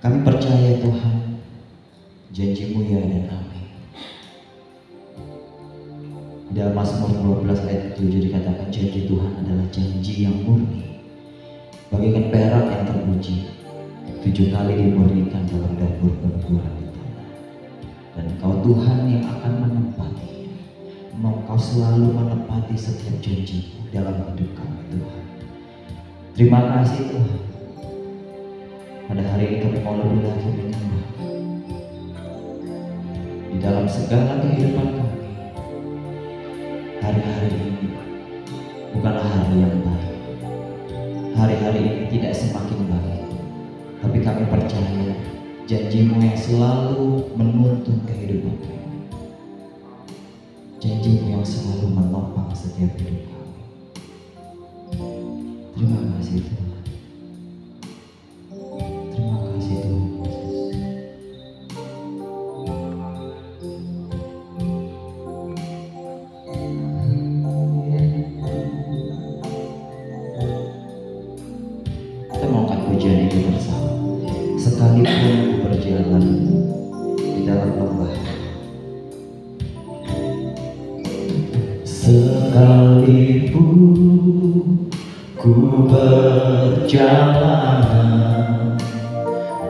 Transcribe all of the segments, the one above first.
Kami percaya Tuhan, janji-Mu ya dan amin. Dalam Mazmur 12 ayat 7 dikatakan janji Tuhan adalah janji yang murni, bagaikan perak yang terpuji, 7 kali dimurnikan dalam dapur pengguran di tanah. Dan Engkau Tuhan yang akan menempati, Engkau selalu menepati setiap janji dalam hidup kami Tuhan. Terima kasih Tuhan. Pada hari ini kami mau lebih lagi menyembah di dalam segala kehidupan kami. Hari-hari ini bukanlah hari yang baik. Hari-hari ini tidak semakin baik. Tapi kami percaya janji-Mu yang selalu menuntun kehidupan kami. Janji-Mu yang selalu menopang setiap hidup kami. Terima kasih Tuhan. Terima kasih Tuhan Yesus. Kita mau angkat pujian itu bersama. Sekalipun ku berjalan di dalam lembah, sekalipun ku berjalan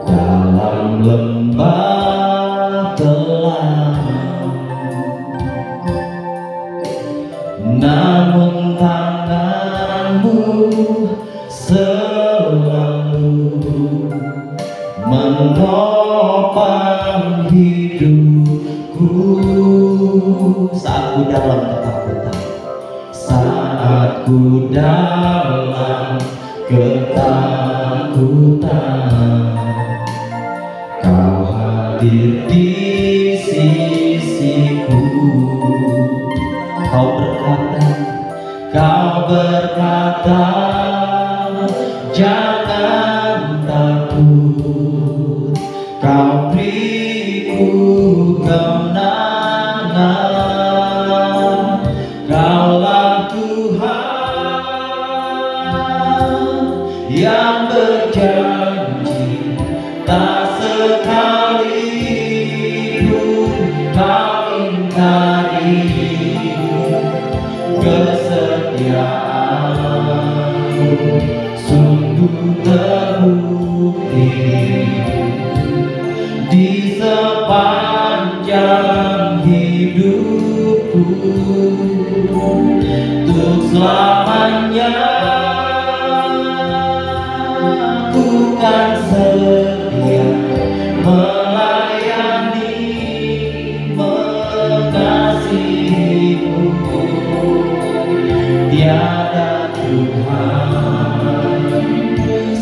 dalam lembah gelap, namun tangan-Mu selalu menopang hidupku. Saat ku dalam ketakutan, saat ku dalam ketakutan, Kau hadir di sisiku. Kau berkata, jangan takut, Kau beriku kemenangan. Kaulah Tuhan yang berjanji, tak sekalipun Kau ingkari kesetiaan-Mu. Sungguh terbukti di sepanjang hidupku, untuk selamanya ku kan setia melayani, mengasihi-Mu. Tiada Tuhan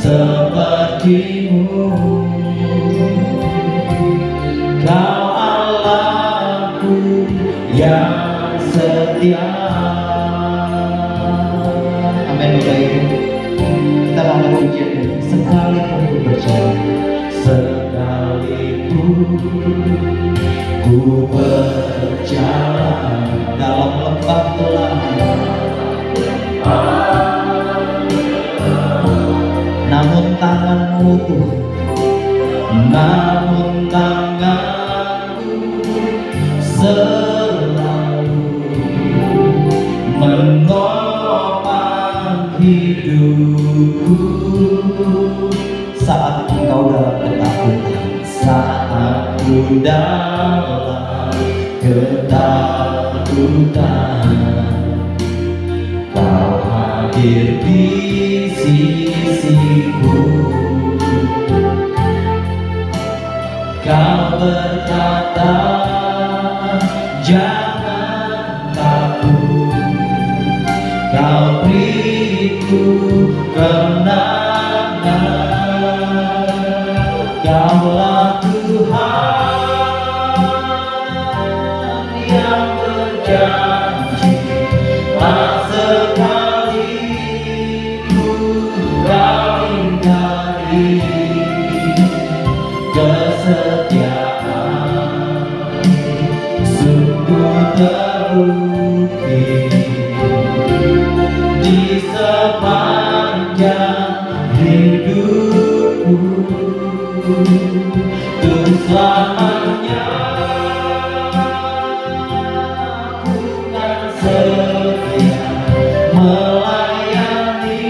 seperti-Mu. Kau Allahku yang setia. Amin. Kita mau memuji sekalipun ku berjalan, sekalipun ku berjalan dalam lembah gelap, namun tangan-Mu Tuhan, namun tangan-Mu selalu menopang hidupku. Saat Engkau dalam ketakutan, saat ku dalam ketakutan, Kau hadir di sisiku. Kau berkata, jangan takut, Kau beriku kemenangan. Kaulah Tuhan yang berjanji, tak sekalipun Kau ingkari kesetiaan. Sungguh terbukti di sepanjang hidupku, untuk selamanya. Ku kan setia melayani,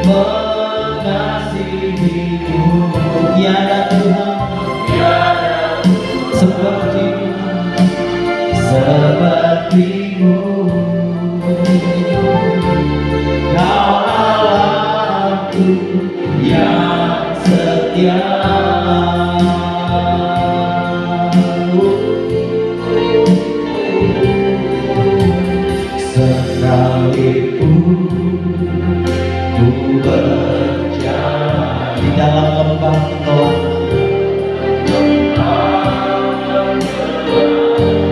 mengasihimu. Tiada Tuhan sepertimu. Kau Allahku yang setia. Sekalipun ku berjalan di dalam lembah petualangan,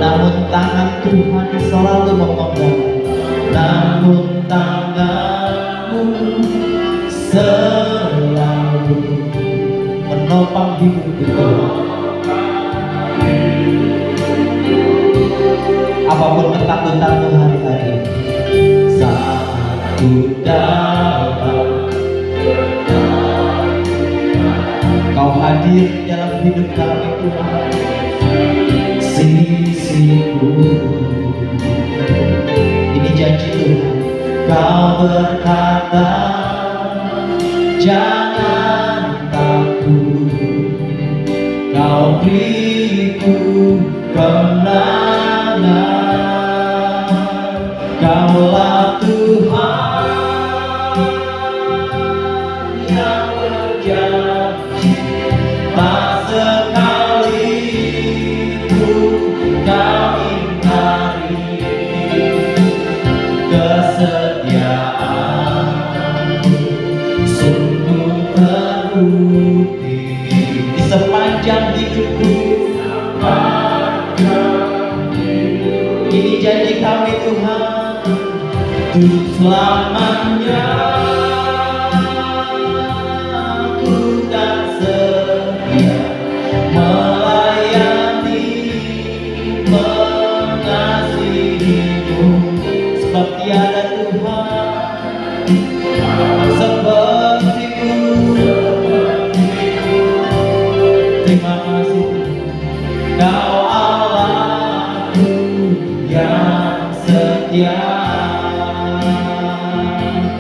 namun tangan Tuhan selalu memegang. Namun tanganmu selalu menopang hidupku. Apapun ketakutanmu hari-hari ini, saat ku dalam Kau hadir dalam hidup kami Tuhan, sisiku. Ini janji Tuhan. Kau berkata, jangan takut, Kau beriku kemenangan. Kaulah Tuhan yang berjanji, tak sekali Kau ingkari kesetiaan. Sungguh terbukti di sepanjang hidupku. Ini janji kami Tuhan, untuk selamanya. Ku kan setia melayani, mengasihimu. Sebab tiada Tuhan sepertimu. Terima kasih Kau Allahku yang setia.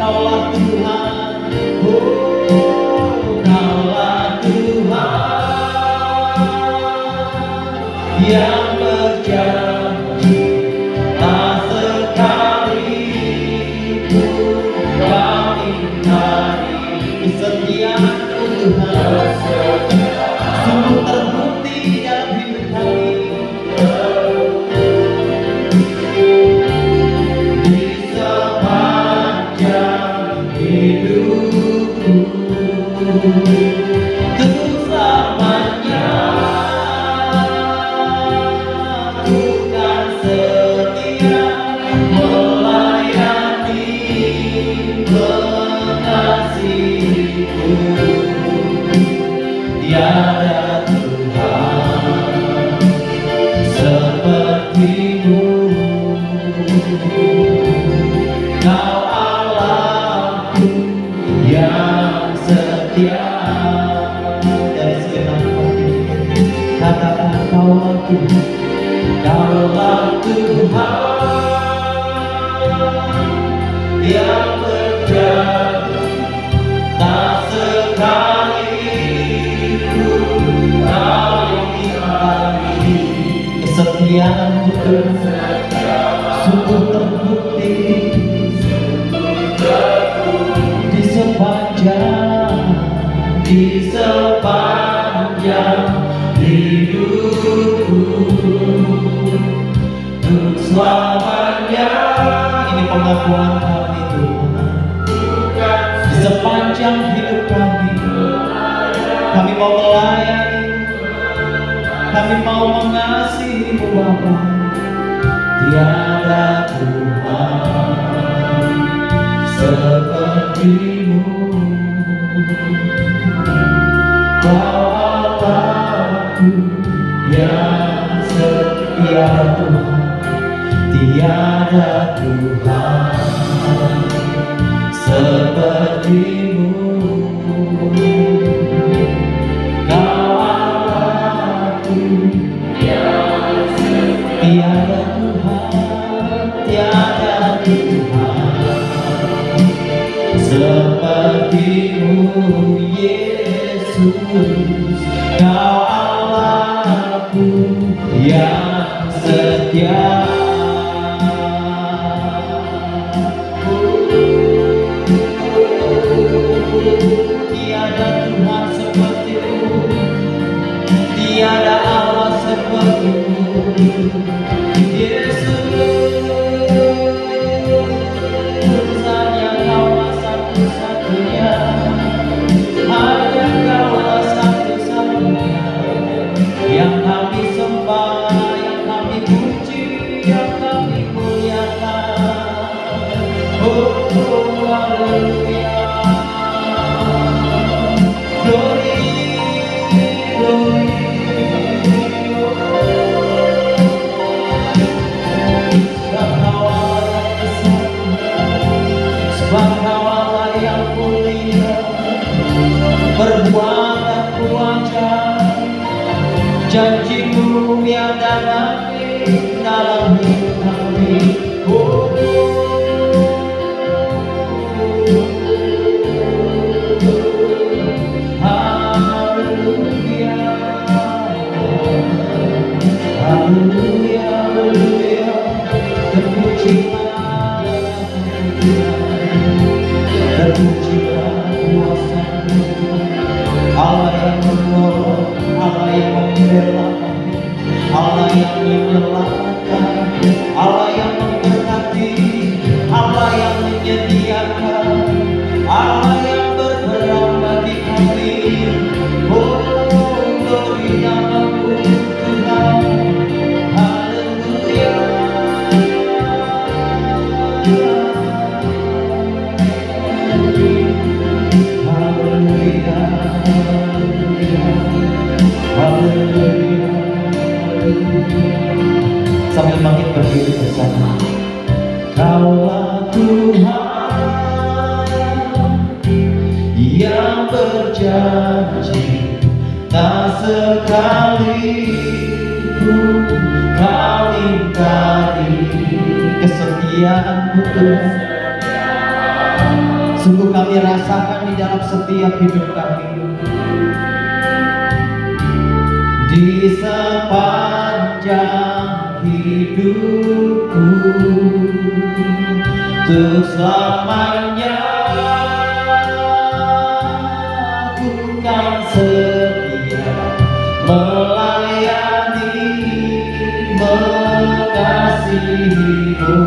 Kaulah Tuhan, Kaulah Tuhan yang berjanji, tak sekali Kau ingkari kesetiaan-Mu Tuhan. Sungguh terbukti dalam hidup kami. Di sepanjang hidupku, untuk selamanya. Ku kan setia melayani, mengasihimu. Tiada Tuhan sepertimu. Kau Allahku yang setia. Dari segenap hati katakan, Kaulah Tuhan, Kaulah Tuhan yang berjanji, tak sekali Kau ingkari kesetiaan-Mu Tuhan. Sungguh terbukti di sepanjang hidupku, untuk selamanya. Ini pengakuan kami Tuhan. Di sepanjang hidup kami, kami mau melayani, kami mau mengasihi-Mu Bapa. Tiada Tuhan seperti-Mu. Kau Allahku yang setia Tuhan. Tiada Tuhan seperti-Mu. yang setia. Tiada Tuhan seperti-Mu, tiada Allah seperti-Mu, Yesus. Hanya Kaulah satu-satunya, hanya Kaulah satu-satunya yang kami sembah, yang kami puji, yang kami muliakan. Oh, haleluya. Glory, glory. Sebab Kaulah yang mulia, perbuatan kuasa, janji-Mu yang damai dalam hidup kami. Oh, haleluya, haleluya, haleluya. Terpujilah, terpujilah kuasa-Mu, Allah yang menolong, Allah yang membela kami, Allah yang menyelamatkan, Allah yang memberkati, Allah yang menyediakan, Allah yang bergerak bagi kami. Oh, glory nama-Mu Tuhan. Haleluya. Haleluya. Haleluya. Sambil bangkit berdiri bersama. Kaulah Tuhan yang berjanji, tak sekalipun Kau ingkari kesetiaan-Mu Tuhan. Sungguh kami rasakan di dalam setiap hidup kami. Di sepanjang hidupku, untuk selamanya ku kan setia melayani, mengasihi-Mu.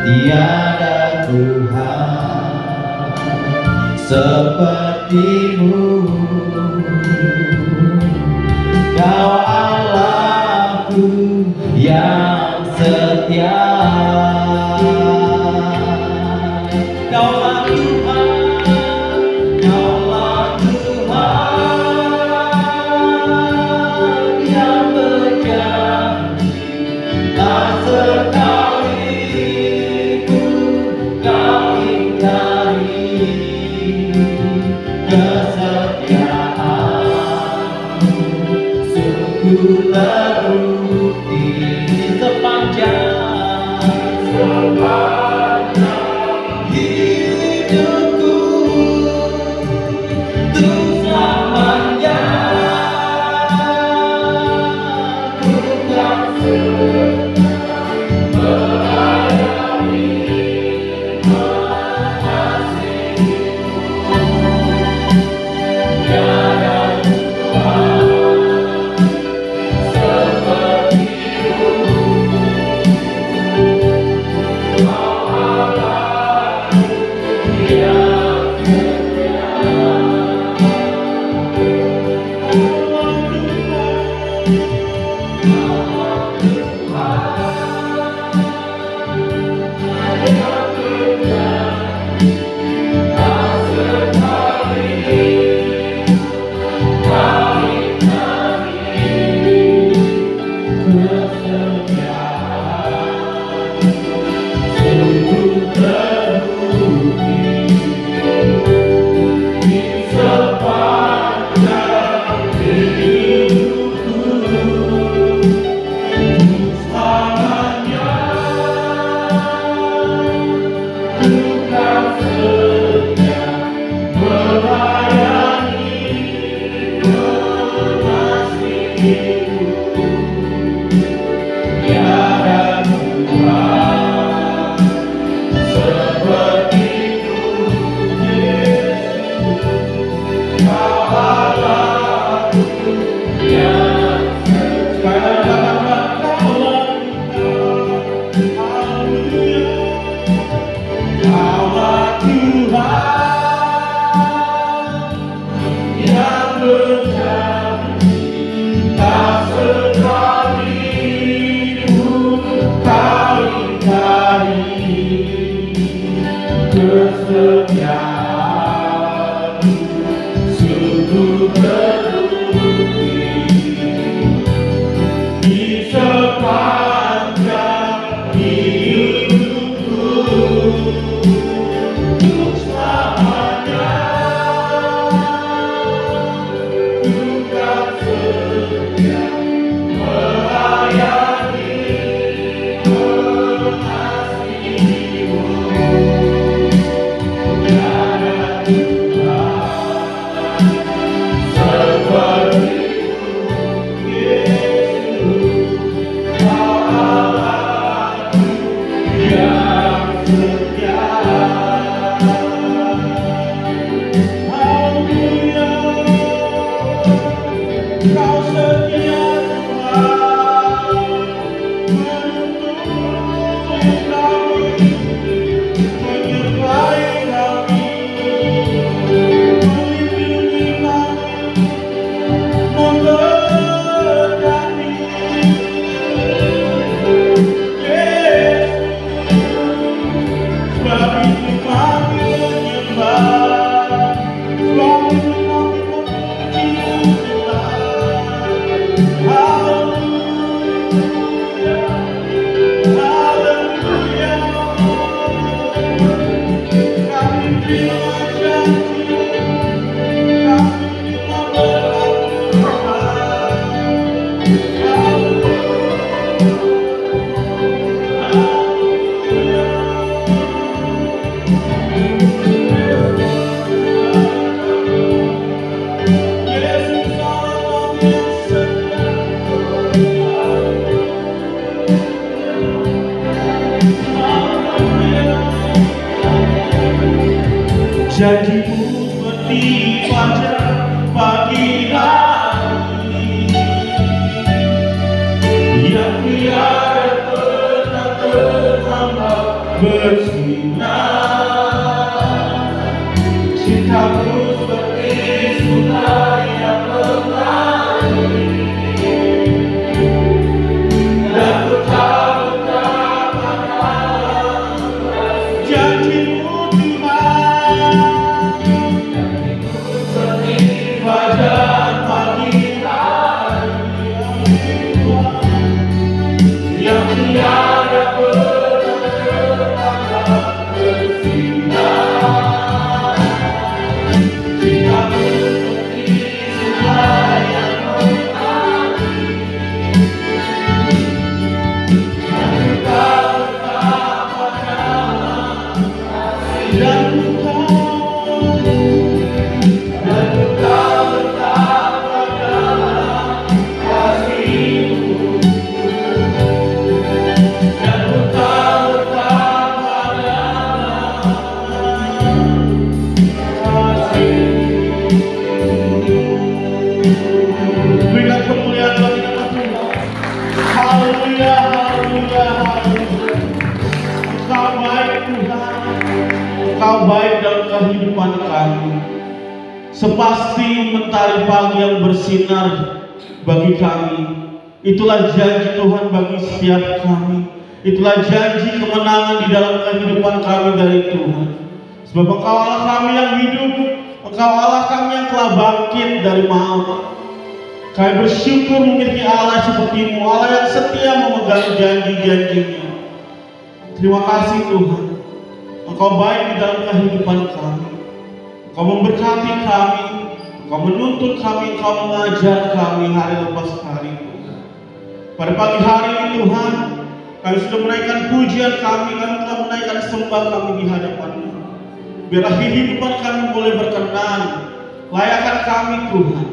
Tiada Tuhan seperti-Mu. Kau Allahku yang setia. Kaulah Tuhan, Kaulah Tuhan yang berjanji, tak sekalipun Kau ingkari kesetiaan-Mu. Sungguh terbukti sepanjang hidupku, untuk selamanya ku kan melayani, mengasihi-Mu. Tiada Tuhan seperti-Mu. Janjimu seperti fajar pagi hari yang tiada pernah terhambat bersinar. Cintamu seperti sungai yang mengalir dan bertahun-tahun. Janjimu fajar pagi hari yang tiada pernah terhambat bersinar. Cintamu seperti sungai yang mengalir dan berikan kemuliaan bagi nama Tuhan. Haleluya, haleluya, haleluya. Engkau baik Tuhan, Engkau baik dalam kehidupan kami. Sepasti mentari pagi yang bersinar bagi kami. Itulah janji Tuhan bagi setiap kami. Itulah janji kemenangan di dalam kehidupan kami dari Tuhan. Sebab Engkau Allah kami yang hidup, Engkau Allah kami yang telah bangkit dari maut. Kami bersyukur memiliki Allah seperti-Mu, Allah yang setia memegang janji-janji-Nya. Terima kasih Tuhan, Engkau baik di dalam kehidupan kami. Engkau memberkati kami, Engkau menuntun kami, Engkau mengajar kami hari lepas hari. Pada pagi hari ini Tuhan, kami sudah menaikkan pujian kami telah menaikkan sembah kami di hadapan-Mu. Biarlah kehidupan kami boleh berkenan, layakkan kami Tuhan.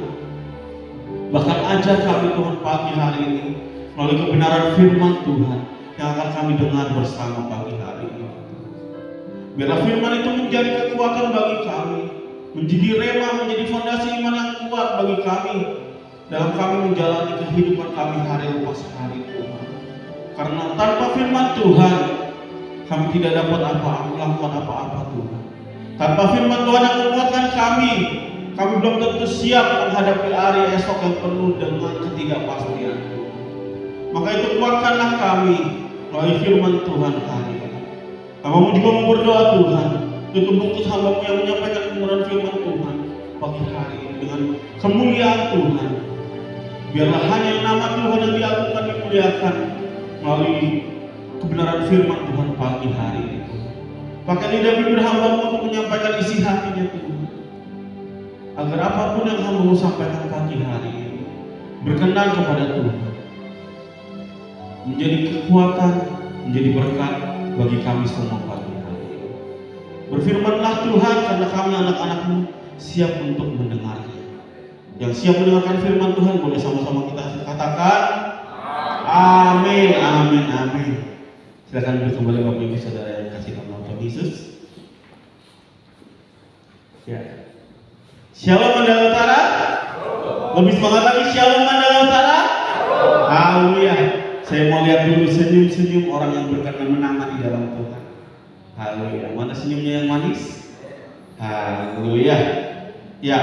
Bahkan ajar kami Tuhan pagi hari ini melalui kebenaran firman Tuhan yang akan kami dengar bersama pagi hari ini. Biarlah firman itu menjadi kekuatan bagi kami, menjadi rema, menjadi fondasi iman yang kuat bagi kami dalam kami menjalani kehidupan kami hari lepas hari Tuhan. Karena tanpa firman Tuhan kami tidak dapat melakukan apa-apa Tuhan. Tanpa firman Tuhan yang menguatkan kami belum tentu siap menghadapi hari esok yang penuh dengan ketidakpastian. Maka itu kuatkanlah kami melalui firman Tuhan hari ini. Kami juga mau berdoa Tuhan, tutup bungkus hamba-Mu yang menyampaikan kebenaran firman Tuhan pagi hari ini dengan kemuliaan Tuhan. Biarlah hanya nama Tuhan yang diagungkan, dimuliakan melalui kebenaran firman Tuhan pagi hari ini. Pakai lidah bibir hamba-Mu untuk menyampaikan isi hatinya Tuhan, agar apapun yang hamba-Mu sampaikan pagi hari ini berkenan kepada Tuhan, menjadi kekuatan, menjadi berkat bagi kami semua pagi hari ini. Berfirmanlah Tuhan, karena kami anak-anak-Mu siap untuk mendengarnya. Yang siap mendengarkan firman Tuhan boleh sama-sama kita katakan amin, amin, amin. Silakan duduk kembali Bapak Ibu Saudara yang kasih nama Tuhan Yesus. Ya. Shalom Mandala Utara. Lebih semangat lagi, Shalom Mandala Utara. Haleluya. Saya mau lihat dulu senyum-senyum orang yang berkemenangan di dalam Tuhan. Haleluya. Mana senyumnya yang manis? Haleluya. Ya.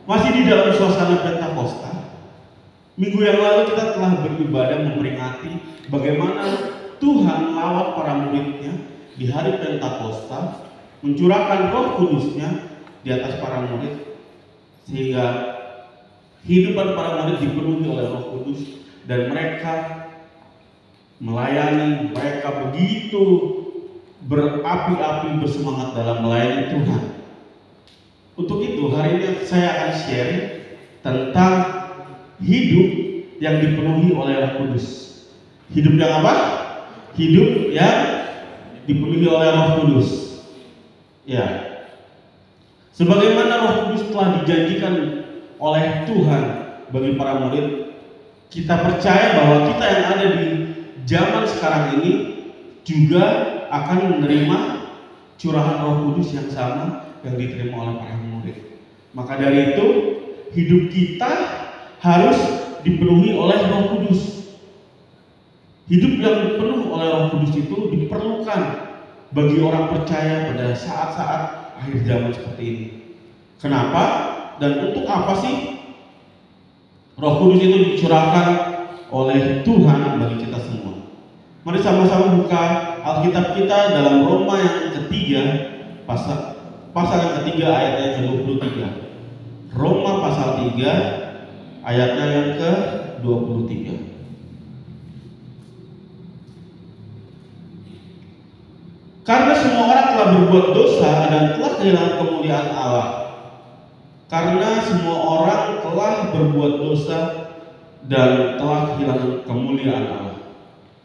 Masih di dalam suasana Pentakosta. Minggu yang lalu kita telah beribadah memperingati bagaimana Tuhan melawat para muridnya di hari Pentakosta, mencurahkan Roh Kudusnya di atas para murid, sehingga Kehidupan para murid dipenuhi oleh Roh Kudus dan mereka melayani, mereka begitu berapi-api bersemangat dalam melayani Tuhan. Untuk itu hari ini saya akan share tentang hidup yang dipenuhi oleh Roh Kudus. Hidup yang apa? Hidup yang dipenuhi oleh Roh Kudus. Ya. Sebagaimana Roh Kudus telah dijanjikan oleh Tuhan bagi para murid, kita percaya bahwa kita yang ada di zaman sekarang ini juga akan menerima curahan Roh Kudus yang sama yang diterima oleh para murid. Maka dari itu, hidup kita harus dipenuhi oleh Roh Kudus. Hidup yang penuh oleh Roh Kudus itu diperlukan bagi orang percaya pada saat-saat akhir zaman seperti ini. Kenapa? Dan untuk apa sih Roh Kudus itu dicurahkan oleh Tuhan bagi kita semua? Mari sama-sama buka Alkitab kita dalam Roma yang ketiga, pasal yang ketiga ayatnya yang ke-23. Roma pasal 3 ayatnya yang ke-23. Karena semua orang telah berbuat dosa dan telah kehilangan kemuliaan Allah. Karena semua orang telah berbuat dosa dan telah kehilangan kemuliaan Allah.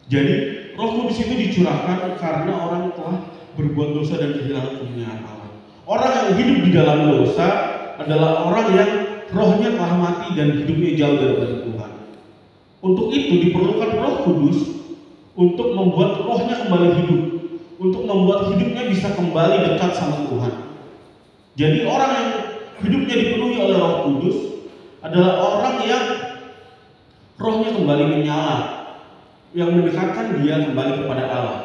Jadi Roh Kudus itu dicurahkan karena orang telah berbuat dosa dan kehilangan kemuliaan Allah. Orang yang hidup di dalam dosa adalah orang yang rohnya telah mati dan hidupnya jauh dari Tuhan. Untuk itu diperlukan Roh Kudus untuk membuat rohnya kembali hidup, untuk membuat hidupnya bisa kembali dekat sama Tuhan. Jadi orang yang hidupnya dipenuhi oleh Roh Kudus adalah orang yang rohnya kembali menyala, yang mendekatkan dia kembali kepada Allah.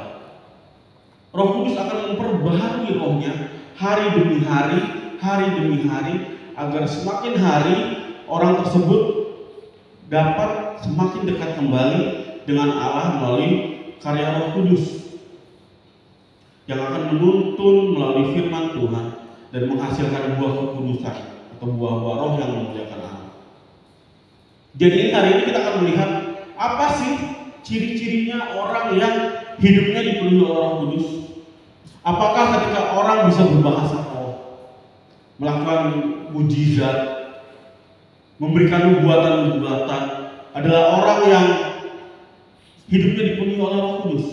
Roh Kudus akan memperbaharui rohnya hari demi hari, agar semakin hari orang tersebut dapat semakin dekat kembali dengan Allah melalui karya Roh Kudus yang akan menuntun melalui firman Tuhan dan menghasilkan buah kekudusan atau buah-buah roh yang memuliakan Allah. Jadi hari ini kita akan melihat apa sih ciri-cirinya orang yang hidupnya dipenuhi oleh Roh Kudus. Apakah ketika orang bisa berbahasa roh, melakukan mujizat, memberikan nubuatan-nubuatan, adalah orang yang hidupnya dipenuhi oleh Roh Kudus.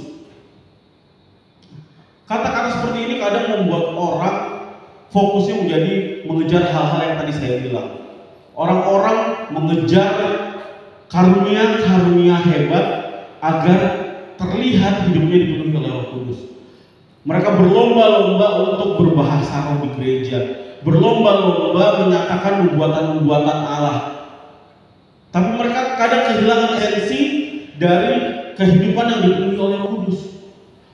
Kata-kata seperti ini kadang membuat orang fokusnya menjadi mengejar hal-hal yang tadi saya bilang. Orang-orang mengejar karunia-karunia hebat agar terlihat hidupnya dipenuhi oleh Roh Kudus. Mereka berlomba-lomba untuk berbahasa roh di gereja, berlomba-lomba menyatakan nubuatan-nubuatan Allah. Tapi mereka kadang kehilangan esensi dari kehidupan yang dipenuhi oleh Roh Kudus.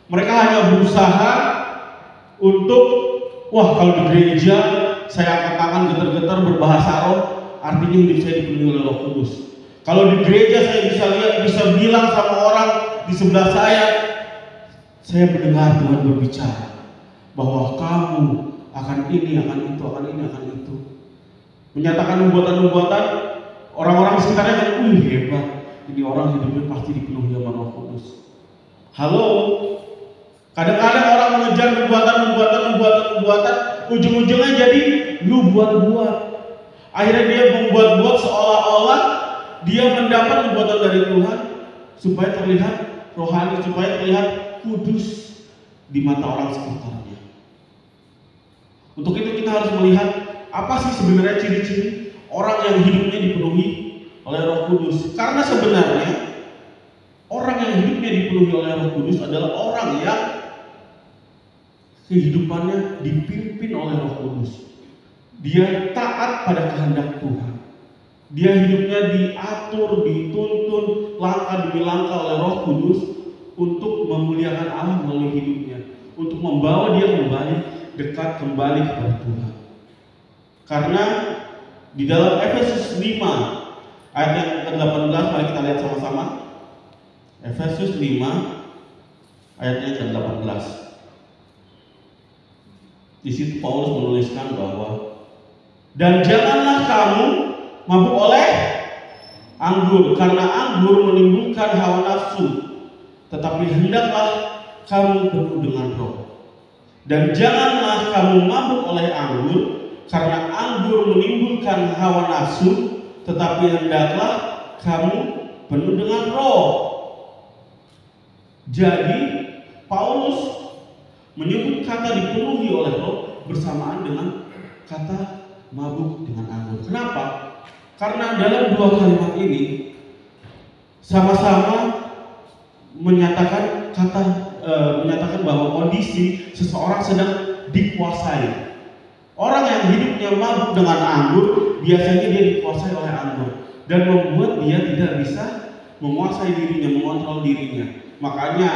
Mereka hanya berusaha untuk, wah kalau di gereja saya angkat tangan getar-getar berbahasa roh, artinya hidup saya dipenuhi oleh Roh Kudus. Kalau di gereja saya bisa lihat, bisa bilang sama orang di sebelah saya mendengar Tuhan berbicara bahwa kamu akan ini, akan itu, akan ini, akan itu. Menyatakan nubuatan-nubuatan, orang-orang sekitarnya kan, hebat, ini orang hidupnya pasti dipenuhi sama Roh Kudus. Halo. Kadang-kadang orang mengejar nubuatan, ujung-ujungnya jadi nubuat-buat. Akhirnya dia membuat-buat seolah-olah dia mendapat nubuatan dari Tuhan supaya terlihat rohani, supaya terlihat kudus di mata orang sekitarnya. Untuk itu kita harus melihat apa sih sebenarnya ciri-ciri orang yang hidupnya dipenuhi oleh Roh Kudus. Karena sebenarnya orang yang hidupnya dipenuhi oleh Roh Kudus adalah orang yang kehidupannya dipimpin oleh Roh Kudus. Dia taat pada kehendak Tuhan. Dia hidupnya diatur, dituntun langkah demi langkah oleh Roh Kudus untuk memuliakan Allah melalui hidupnya, untuk membawa dia kembali dekat kembali kepada Tuhan. Karena di dalam Efesus 5 ayat yang ke-18, mari kita lihat sama-sama. Efesus 5 ayatnya ke-18. Di situ Paulus menuliskan bahwa dan janganlah kamu mabuk oleh anggur, karena anggur menimbulkan hawa nafsu, tetapi hendaklah kamu penuh dengan roh. Dan janganlah kamu mabuk oleh anggur, karena anggur menimbulkan hawa nafsu, tetapi hendaklah kamu penuh dengan roh. Jadi Paulus menyebut kata dipenuhi oleh roh bersamaan dengan kata mabuk dengan anggur. Kenapa? Karena dalam dua kalimat ini sama-sama menyatakan bahwa kondisi seseorang sedang dikuasai. Orang yang hidupnya mabuk dengan anggur, biasanya dia dikuasai oleh anggur dan membuat dia tidak bisa menguasai dirinya, mengontrol dirinya. Makanya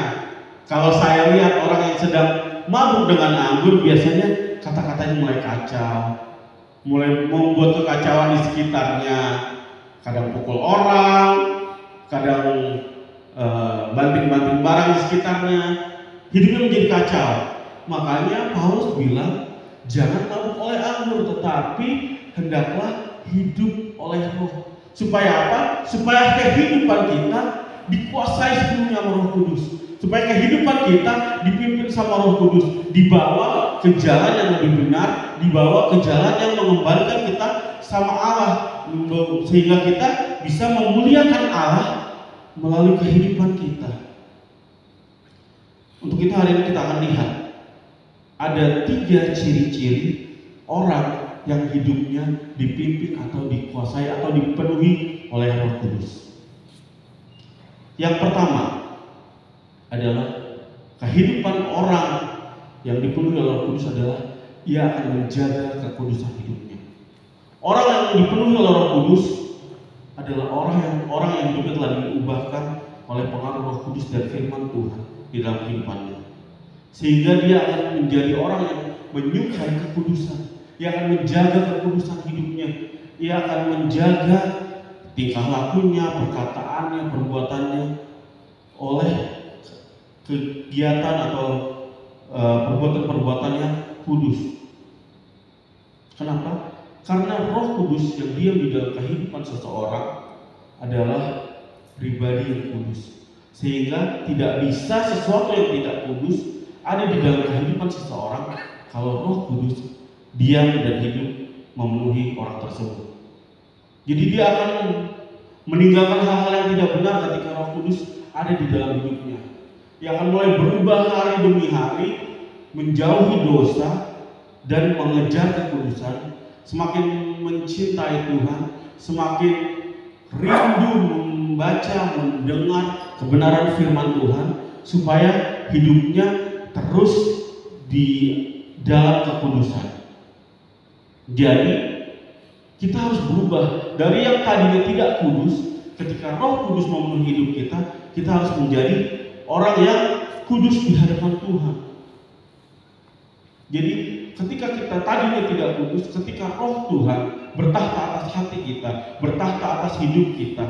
kalau saya lihat orang yang sedang mabuk dengan anggur, biasanya kata-katanya mulai kacau, mulai membuat kekacauan di sekitarnya. Kadang pukul orang, kadang banting-banting barang di sekitarnya, hidupnya menjadi kacau. Makanya Paulus bilang, jangan mabuk oleh anggur, tetapi hendaklah hidup oleh roh. Supaya apa? Supaya kehidupan kita dikuasai sepenuhnya sama Roh Kudus. Supaya kehidupan kita dipimpin sama Roh Kudus, dibawa ke jalan yang lebih benar, dibawa ke jalan yang mengembalikan kita sama Allah, sehingga kita bisa memuliakan Allah melalui kehidupan kita. Untuk itu hari ini kita akan lihat ada 3 ciri-ciri orang yang hidupnya dipimpin atau dikuasai atau dipenuhi oleh Roh Kudus. Yang pertama adalah kehidupan orang yang dipenuhi oleh Roh Kudus adalah ia akan menjaga kekudusan hidupnya. Orang yang dipenuhi oleh Roh Kudus adalah orang yang hidupnya telah diubahkan oleh pengaruh Roh Kudus dan firman Tuhan di dalam kehidupannya, sehingga dia akan menjadi orang yang menyukai kekudusan. Ia akan menjaga kekudusan hidupnya. Ia akan menjaga tingkah lakunya, perkataannya, perbuatannya oleh kegiatan atau perbuatan-perbuatan yang kudus. Kenapa? Karena Roh Kudus yang diam di dalam kehidupan seseorang adalah pribadi yang kudus, sehingga tidak bisa sesuatu yang tidak kudus ada di dalam kehidupan seseorang kalau Roh Kudus diam dan hidup memenuhi orang tersebut. Jadi dia akan meninggalkan hal-hal yang tidak benar ketika Roh Kudus ada di dalam hidupnya. Dia akan mulai berubah hari demi hari, menjauhi dosa dan mengejar kekudusan, semakin mencintai Tuhan, semakin rindu membaca, mendengar kebenaran firman Tuhan, supaya hidupnya terus di dalam kekudusan. Jadi kita harus berubah dari yang tadinya tidak kudus. Ketika Roh Kudus memenuhi hidup kita, kita harus menjadi orang yang kudus di hadapan Tuhan. Jadi ketika kita tadinya tidak kudus, ketika Roh Tuhan bertahta atas hati kita, bertahta atas hidup kita,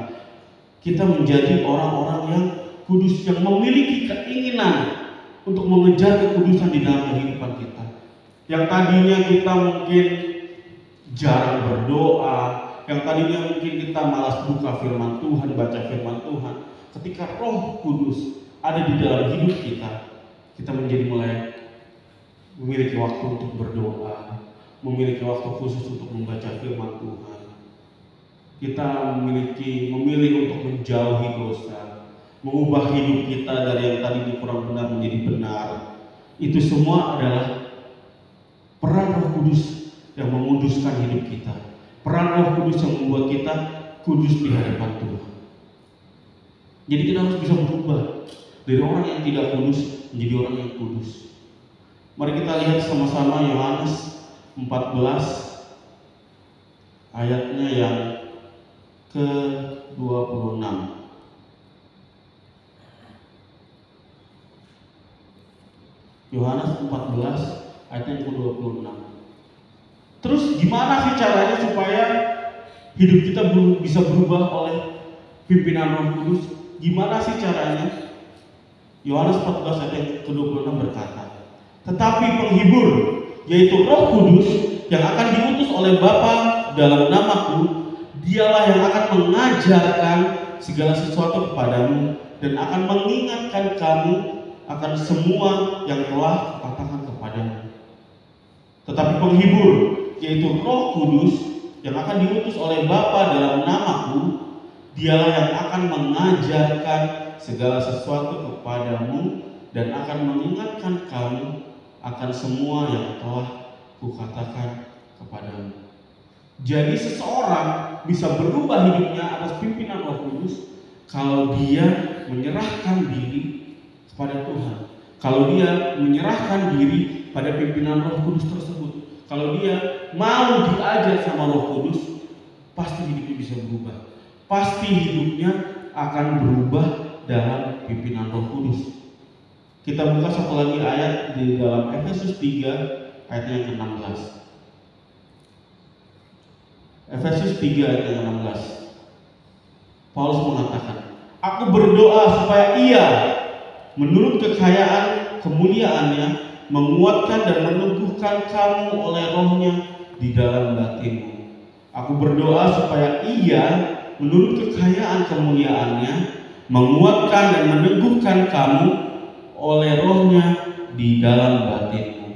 kita menjadi orang-orang yang kudus, yang memiliki keinginan untuk mengejar kekudusan di dalam kehidupan kita. Yang tadinya kita mungkin jarang berdoa, yang tadinya mungkin kita malas buka firman Tuhan, baca firman Tuhan, ketika Roh Kudus ada di dalam hidup kita, kita menjadi mulai memiliki waktu untuk berdoa, memiliki waktu khusus untuk membaca firman Tuhan. Kita memilih untuk menjauhi dosa, mengubah hidup kita dari yang tadinya kurang benar menjadi benar. Itu semua adalah peran Roh Kudus yang menguduskan hidup kita, peran Roh Kudus yang membuat kita kudus di hadapan Tuhan. Jadi kita harus bisa berubah dari orang yang tidak kudus menjadi orang yang kudus. Mari kita lihat sama-sama Yohanes 14 ayatnya yang ke-26. Yohanes 14 ayat yang ke-26. Terus gimana sih caranya supaya hidup kita bisa berubah oleh pimpinan Roh Kudus? Gimana sih caranya? Yohanes 14 ayat yang ke-26 berkata, tetapi penghibur, yaitu Roh Kudus yang akan diutus oleh Bapa dalam namaku, Dialah yang akan mengajarkan segala sesuatu kepadamu dan akan mengingatkan kamu akan semua yang telah kukatakan kepadamu. Tetapi penghibur, yaitu Roh Kudus yang akan diutus oleh Bapa dalam namaku, dialah yang akan mengajarkan segala sesuatu kepadamu dan akan mengingatkan kamu akan semua yang telah kukatakan kepadamu. Jadi seseorang bisa berubah hidupnya atas pimpinan Roh Kudus kalau dia menyerahkan diri kepada Tuhan. Kalau dia menyerahkan diri pada pimpinan Roh Kudus tersebut. Kalau dia mau diajar sama Roh Kudus, pasti hidupnya bisa berubah. Pasti hidupnya akan berubah dalam pimpinan Roh Kudus. Kita buka satu lagi ayat di dalam Efesus 3 ayat yang ke-16. Efesus 3 ayat yang ke-16. Paulus mengatakan, "Aku berdoa supaya Ia menurut kekayaan kemuliaannya menguatkan dan meneguhkan kamu oleh Roh-Nya di dalam batinmu." Aku berdoa supaya Ia menurut kekayaan kemuliaannya menguatkan dan meneguhkan kamu oleh Roh-Nya di dalam batinmu.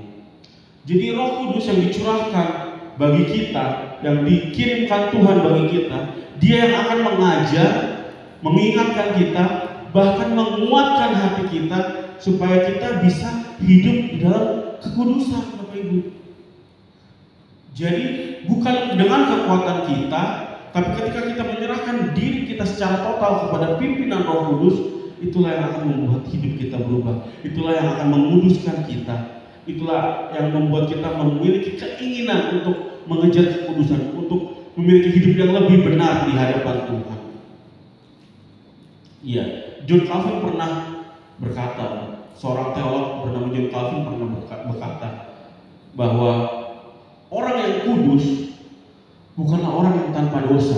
Jadi Roh Kudus yang dicurahkan bagi kita, yang dikirimkan Tuhan bagi kita, Dia yang akan mengajar, mengingatkan kita, bahkan menguatkan hati kita supaya kita bisa hidup di dalam kekudusan, Bapak Ibu. Jadi bukan dengan kekuatan kita, tapi ketika kita menyerahkan diri kita secara total kepada pimpinan Roh Kudus, itulah yang akan membuat hidup kita berubah. Itulah yang akan menguduskan kita. Itulah yang membuat kita memiliki keinginan untuk mengejar kekudusan, untuk memiliki hidup yang lebih benar di hadapan Tuhan. Iya, John Calvin pernah berkata, seorang teolog bernama John Calvin pernah berkata bahwa orang yang kudus bukanlah orang yang tanpa dosa.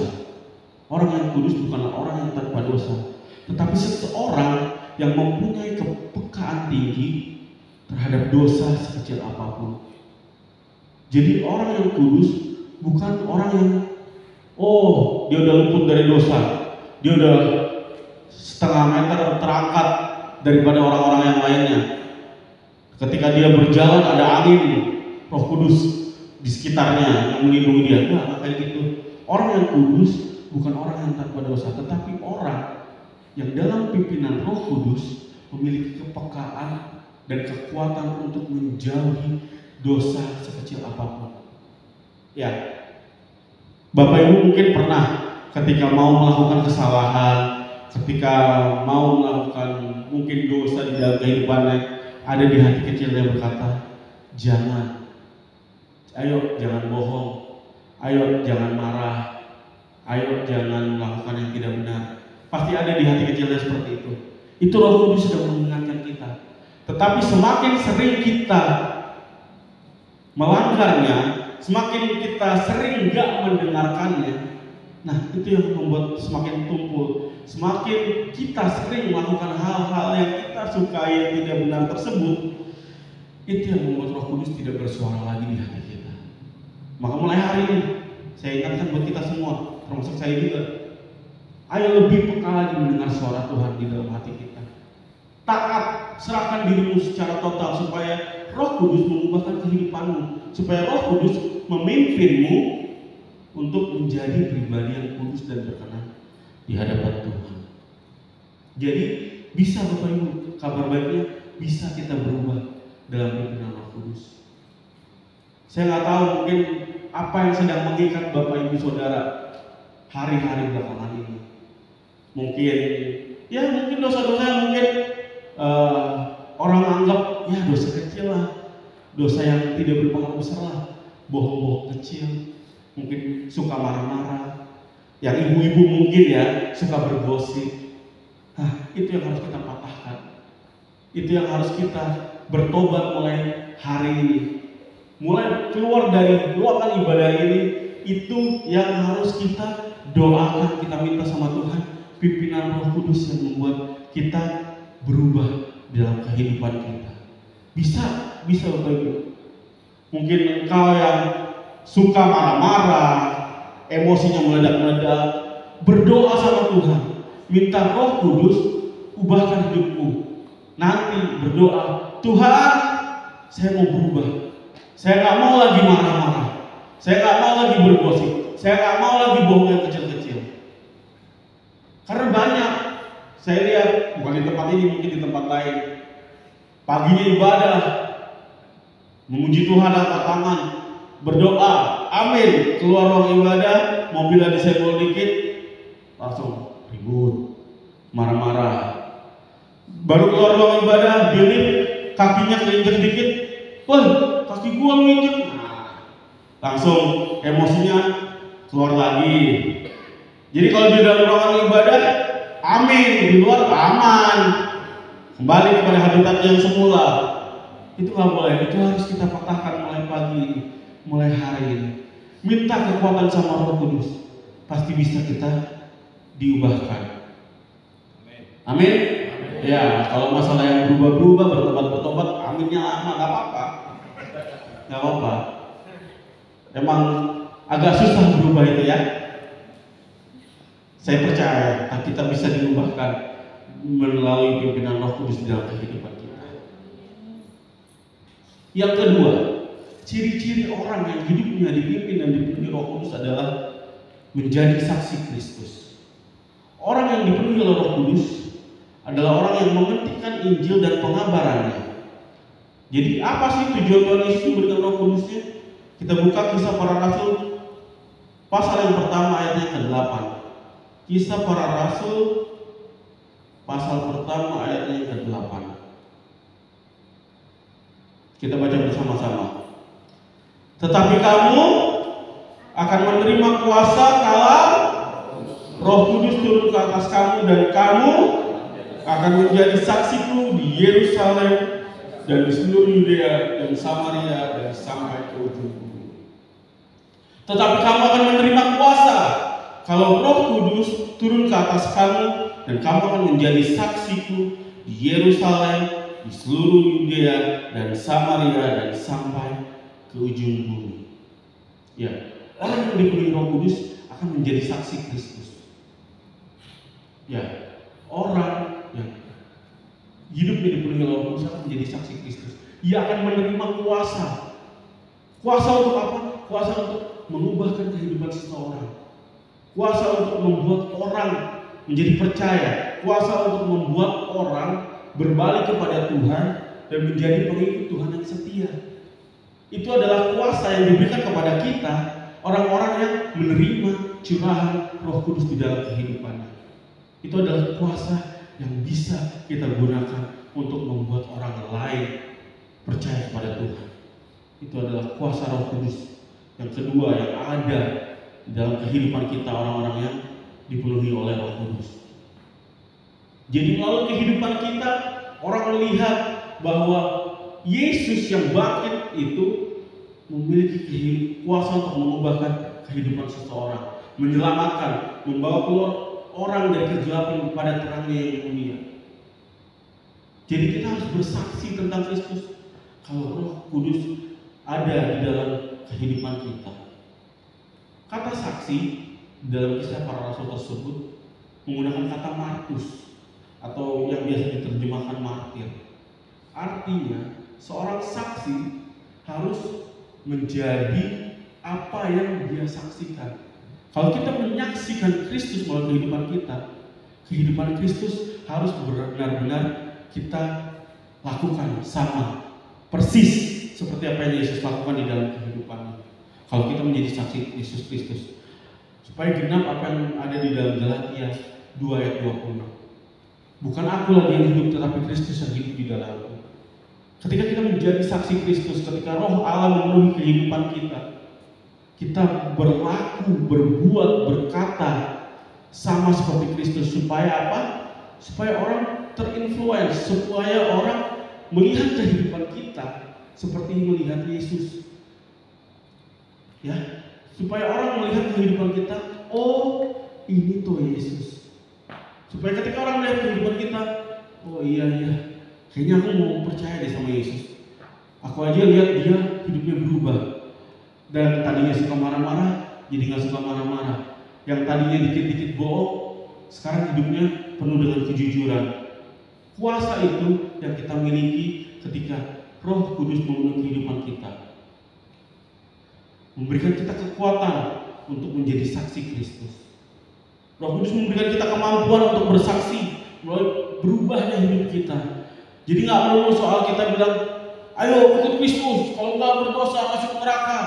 Orang yang kudus bukanlah orang yang tanpa dosa, tetapi seseorang yang mempunyai kepekaan tinggi terhadap dosa sekecil apapun. Jadi orang yang kudus bukan orang yang dia udah luput dari dosa, dia udah setengah meter terangkat daripada orang-orang yang lainnya. Ketika dia berjalan ada angin, Roh Kudus di sekitarnya yang melindungi dia. Nggak kayak gitu. Orang yang kudus bukan orang yang tanpa dosa, tetapi orang yang dalam pimpinan Roh Kudus memiliki kepekaan dan kekuatan untuk menjauhi dosa sekecil apapun. Ya, Bapak Ibu mungkin pernah ketika mau melakukan kesalahan, ketika mau melakukan mungkin dosa di dalam kehidupannya, ada di hati kecil yang berkata, jangan, ayo jangan bohong, ayo jangan marah, ayo jangan melakukan yang tidak benar. Pasti ada di hati kecilnya seperti itu. Itu Roh Kudus sudah mengingatkan kita. Tetapi semakin sering kita melanggarnya, semakin kita sering gak mendengarkannya, nah itu yang membuat semakin tumpul. Semakin kita sering melakukan hal-hal yang kita sukai yang tidak benar tersebut, itu yang membuat Roh Kudus tidak bersuara lagi di hati kita. Maka mulai hari ini saya ingatkan buat kita semua, termasuk saya juga, ayo lebih peka lagi mendengar suara Tuhan di dalam hati kita. Taat, serahkan dirimu secara total supaya Roh Kudus mengubahkan kehidupanmu, supaya Roh Kudus memimpinmu untuk menjadi pribadi yang kudus dan berkenan di hadapan Tuhan. Jadi bisa Bapak Ibu, kabar baiknya bisa kita berubah dalam pimpinan Roh Kudus. Saya nggak tahu mungkin apa yang sedang mengikat Bapak Ibu Saudara hari-hari belakangan ini. Mungkin dosa-dosa yang mungkin orang anggap ya dosa kecil lah, dosa yang tidak berpengaruh besar lah, bohong-bohong kecil, mungkin suka marah-marah, yang ibu-ibu mungkin ya suka bergosip. Nah, itu yang harus kita patahkan, itu yang harus kita bertobat mulai hari ini, mulai keluar dari ruangan ibadah ini. Itu yang harus kita doakan, kita minta sama Tuhan, pimpinan Roh Kudus yang membuat kita berubah dalam kehidupan kita. Bisa Bapak Ibu. Mungkin engkau yang suka marah-marah, emosinya meledak-meledak, berdoa sama Tuhan, minta Roh Kudus ubahkan hidupku. Nanti berdoa, Tuhan, saya mau berubah. Saya nggak mau lagi marah-marah. Saya nggak mau lagi bergosip. Saya nggak mau lagi bohong yang kecil-kecil. Karena banyak, saya lihat bukan di tempat ini, mungkin di tempat lain. Paginya ibadah, memuji Tuhan angkat tangan, berdoa, amin. Keluar ruang ibadah, mobilnya disenggol dikit, langsung ribut, marah-marah. Baru keluar ruang ibadah, di lift, kakinya keinjek dikit, wah kaki gua nginjek. Langsung emosinya keluar lagi. Jadi kalau di dalam ruangan ibadah, amin, di luar aman, kembali kepada habitat yang semula. Itu nggak boleh, itu harus kita patahkan mulai pagi ini, mulai hari ini. Minta kekuatan sama Roh Kudus, pasti bisa kita diubahkan. Amin. Ya, kalau masalah yang berubah-berubah, bertobat-bertobat, aminnya lama, nggak apa-apa, nggak apa-apa. Emang agak susah berubah itu ya. Saya percaya kita bisa diubahkan melalui pimpinan Roh Kudus dalam kehidupan kita. Yang kedua, ciri-ciri orang yang hidupnya dipimpin dan dipenuhi Roh Kudus adalah menjadi saksi Kristus. Orang yang dipenuhi oleh Roh Kudus adalah orang yang mementingkan Injil dan pengabarannya. Jadi apa sih tujuan Tuhan Yesus memberikan Roh Kudusnya? Kita buka Kisah Para Rasul pasal yang pertama ayatnya ke-8. Kisah Para Rasul pasal pertama ayatnya yang ke-8. Kita baca bersama-sama. Tetapi kamu akan menerima kuasa kala Roh Kudus turun ke atas kamu, dan kamu akan menjadi saksiku di Yerusalem dan di seluruh Yudea dan Samaria dan sampai ke ujung bumi. Tetapi kamu akan menerima kuasa kalau Roh Kudus turun ke atas kamu, dan kamu akan menjadi saksiku di Yerusalem, di seluruh Yudea dan Samaria dan sampai ke ujung bumi. Ya, orang yang dipenuhi Roh Kudus akan menjadi saksi Kristus. Ya, orang yang hidupnya dipenuhi oleh Roh Kudus akan menjadi saksi Kristus. Ia akan menerima kuasa. Kuasa untuk apa? Kuasa untuk mengubahkan kehidupan seseorang. Kuasa untuk membuat orang menjadi percaya. Kuasa untuk membuat orang berbalik kepada Tuhan dan menjadi pengikut Tuhan yang setia. Itu adalah kuasa yang diberikan kepada kita, orang-orang yang menerima curahan Roh Kudus di dalam kehidupannya. Itu adalah kuasa yang bisa kita gunakan untuk membuat orang lain percaya kepada Tuhan. Itu adalah kuasa Roh Kudus yang kedua yang ada di dalam kehidupan kita, orang-orang yang dipenuhi oleh Roh Kudus. Jadi melalui kehidupan kita, orang melihat bahwa Yesus yang bangkit itu memiliki kuasa untuk mengubahkan kehidupan seseorang, menyelamatkan, membawa keluar orang dari kegelapan kepada terangnya yang mulia. Jadi kita harus bersaksi tentang Kristus kalau Roh Kudus ada di dalam kehidupan kita. Kata saksi dalam Kisah Para Rasul tersebut menggunakan kata martus atau yang biasa diterjemahkan martir. Artinya seorang saksi harus menjadi apa yang dia saksikan. Kalau kita menyaksikan Kristus melalui kehidupan kita, kehidupan Kristus harus benar-benar kita lakukan sama persis seperti apa yang Yesus lakukan di dalam kehidupannya. Kalau kita menjadi saksi Yesus Kristus, supaya genap apa yang ada di dalam Galatia 2 ayat 26. Bukan aku lagi yang hidup, tetapi Kristus yang hidup di dalamku. Ketika kita menjadi saksi Kristus, ketika Roh Allah memenuhi kehidupan kita, kita berlaku, berbuat, berkata sama seperti Kristus. Supaya apa? Supaya orang terinfluence, supaya orang melihat kehidupan kita seperti melihat Yesus. Ya, supaya orang melihat kehidupan kita, oh ini tuh Yesus. Supaya ketika orang melihat kehidupan kita, oh iya, kayaknya aku mau percaya deh sama Yesus. Aku aja lihat dia hidupnya berubah. Dan tadinya suka marah-marah, jadi nggak suka marah-marah. Yang tadinya dikit-dikit bohong, sekarang hidupnya penuh dengan kejujuran. Kuasa itu yang kita miliki ketika Roh Kudus memenuhi kehidupan kita, memberikan kita kekuatan untuk menjadi saksi Kristus. Roh Kudus memberikan kita kemampuan untuk bersaksi melalui berubahnya hidup kita. Jadi nggak perlu soal kita bilang, ayo ikut Kristus, kalau nggak berdosa masuk neraka.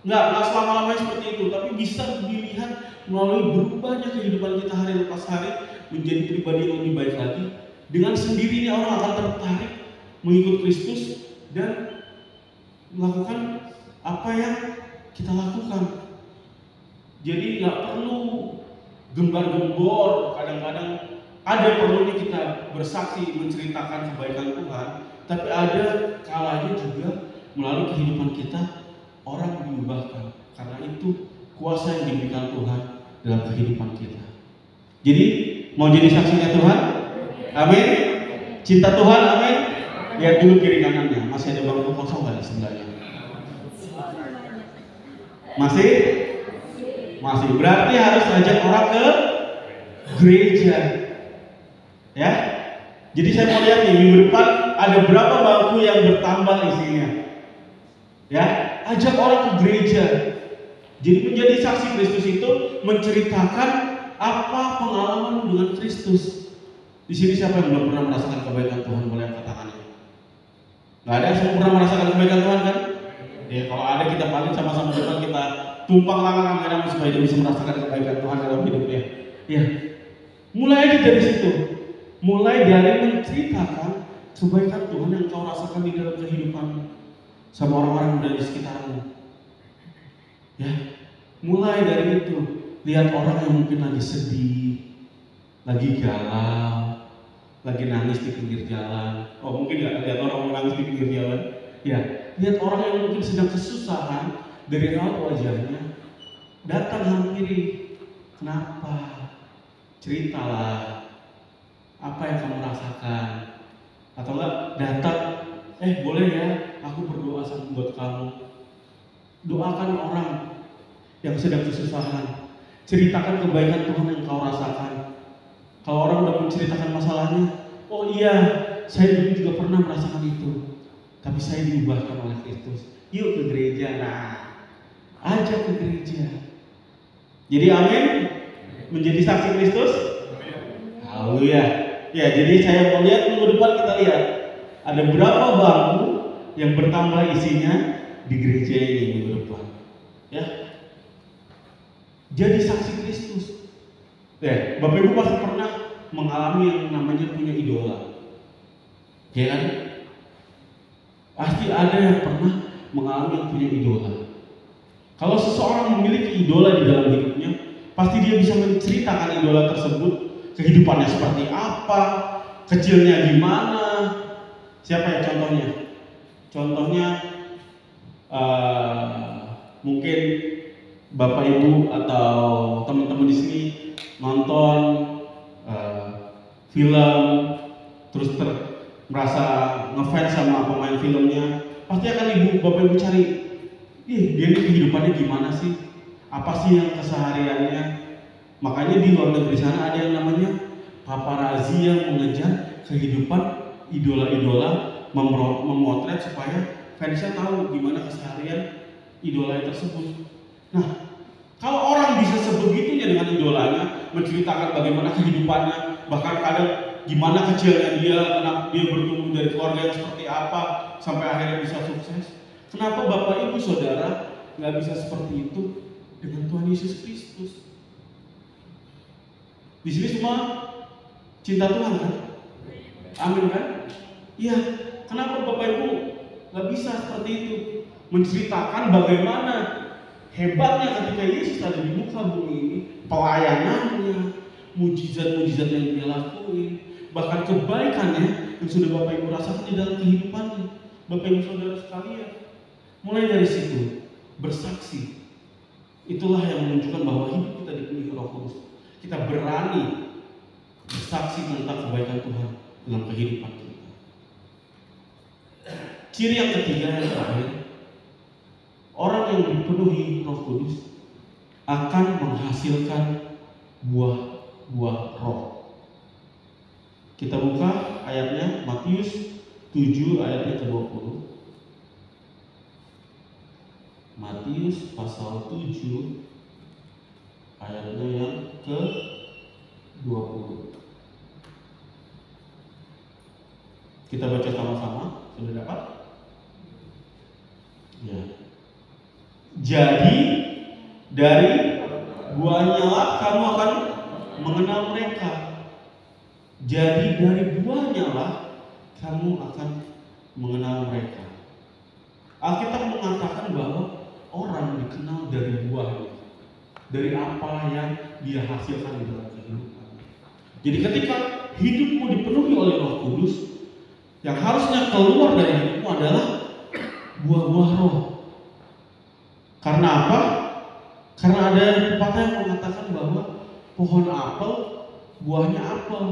Nggak selama-lamanya seperti itu, tapi bisa dilihat melalui berubahnya kehidupan kita hari lepas hari menjadi pribadi yang lebih baik lagi. Dengan sendirinya orang akan tertarik mengikut Kristus dan melakukan apa yang kita lakukan. Jadi nggak perlu gembar-gembor. Kadang-kadang ada perlunya kita bersaksi menceritakan kebaikan Tuhan, tapi ada kalanya juga melalui kehidupan kita orang diubahkan. Karena itu kuasa yang diberikan Tuhan dalam kehidupan kita. Jadi mau jadi saksinya Tuhan? Amin. Cinta Tuhan, amin. Lihat dulu kiri kanannya, masih ada bangku kosong nggak di sebelahnya? Masih? Masih. Berarti harus ajak orang ke gereja. Ya. Jadi saya mau lihat nih minggu depan ada berapa bangku yang bertambah isinya. Ya, ajak orang ke gereja. Jadi menjadi saksi Kristus itu menceritakan apa pengalaman dengan Kristus. Di sini siapa yang belum pernah merasakan kebaikan Tuhan? Boleh angkat tangannya. Nggak ada yang pernah merasakan kebaikan Tuhan kan? Ya, kalau ada kita paling sama-sama depan kita tumpang langan dengan supaya dia bisa merasakan kebaikan Tuhan dalam hidupnya. Ya, mulai aja dari situ. Mulai dari menceritakan kebaikan Tuhan yang kau rasakan di dalam kehidupanmu sama orang-orang yang ada di sekitarmu. Ya, mulai dari itu. Lihat orang yang mungkin lagi sedih, lagi galau, lagi nangis di pinggir jalan. Oh, mungkin nggak lihat orang menangis di pinggir jalan. Ya, lihat orang yang mungkin sedang kesusahan, dari raut wajahnya datang hampiri. Kenapa? Ceritalah apa yang kamu rasakan. Atau enggak datang, boleh ya aku berdoa buat kamu. Doakan orang yang sedang kesusahan. Ceritakan kebaikan Tuhan yang kau rasakan. Kalau orang udah menceritakan masalahnya, oh iya, saya dulu juga pernah merasakan itu, tapi saya diubahkan oleh Kristus. Yuk ke gereja. Nah, ajak ke gereja. Jadi amin, menjadi saksi Kristus. Haleluya. Ya, jadi saya mau lihat minggu depan kita lihat ada berapa bangku yang bertambah isinya di gereja ini minggu depan. Ya, jadi saksi Kristus. Ya, Bapak Ibu pasti pernah mengalami yang namanya punya idola. Ya kan? Pasti ada yang pernah mengalami yang punya idola. Kalau seseorang memiliki idola di dalam hidupnya, pasti dia bisa menceritakan idola tersebut, kehidupannya seperti apa, kecilnya gimana. Siapa ya contohnya? Contohnya mungkin Bapak Ibu atau teman-teman di sini nonton film, terus merasa ngefans sama pemain filmnya, pasti akan Bapak Ibu cari, dia ini kehidupannya gimana sih? Apa sih yang kesehariannya? Makanya di luar negeri sana ada yang namanya paparazzi yang mengejar kehidupan idola-idola, memotret supaya fansnya tahu gimana keseharian idola tersebut. Nah, kalau orang bisa sebegitunya dengan idolanya, menceritakan bagaimana kehidupannya, bahkan kadang gimana kecilnya dia, kenapa dia bertumbuh dari keluarga yang seperti apa, sampai akhirnya bisa sukses. Kenapa Bapak Ibu Saudara nggak bisa seperti itu dengan Tuhan Yesus Kristus? Di sini semua cinta Tuhan kan? Amin kan? Iya. Kenapa Bapak Ibu nggak bisa seperti itu? Menceritakan bagaimana hebatnya ketika Yesus ada di muka bumi ini, pelayanannya, mujizat-mujizat yang dia lakuin, bahkan kebaikannya yang sudah Bapak Ibu rasakan di dalam kehidupannya. Bapak Ibu Saudara sekalian, mulai dari situ bersaksi. Itulah yang menunjukkan bahwa hidup kita dipenuhi Roh Kudus. Kita berani bersaksi tentang kebaikan Tuhan dalam kehidupan kita. Ciri yang ketiga yang terakhir, orang yang dipenuhi Roh Kudus akan menghasilkan buah-buah roh. Kita buka ayatnya, Matius 7 ayatnya ke-20. Matius pasal 7 ayatnya yang ke-20. Kita baca sama-sama. Sudah dapat? Ya. Jadi dari buahnya lah kamu akan mengenal mereka. Jadi dari buahnya lah kamu akan mengenal mereka. Alkitab mengatakan bahwa orang dikenal dari buahnya, dari apa yang dia hasilkan di dalam kehidupan. Jadi ketika hidupmu dipenuhi oleh Roh Kudus, yang harusnya keluar dari hidupmu adalah buah-buah roh. Karena apa? Karena ada pepatah yang mengatakan bahwa pohon apel buahnya apel,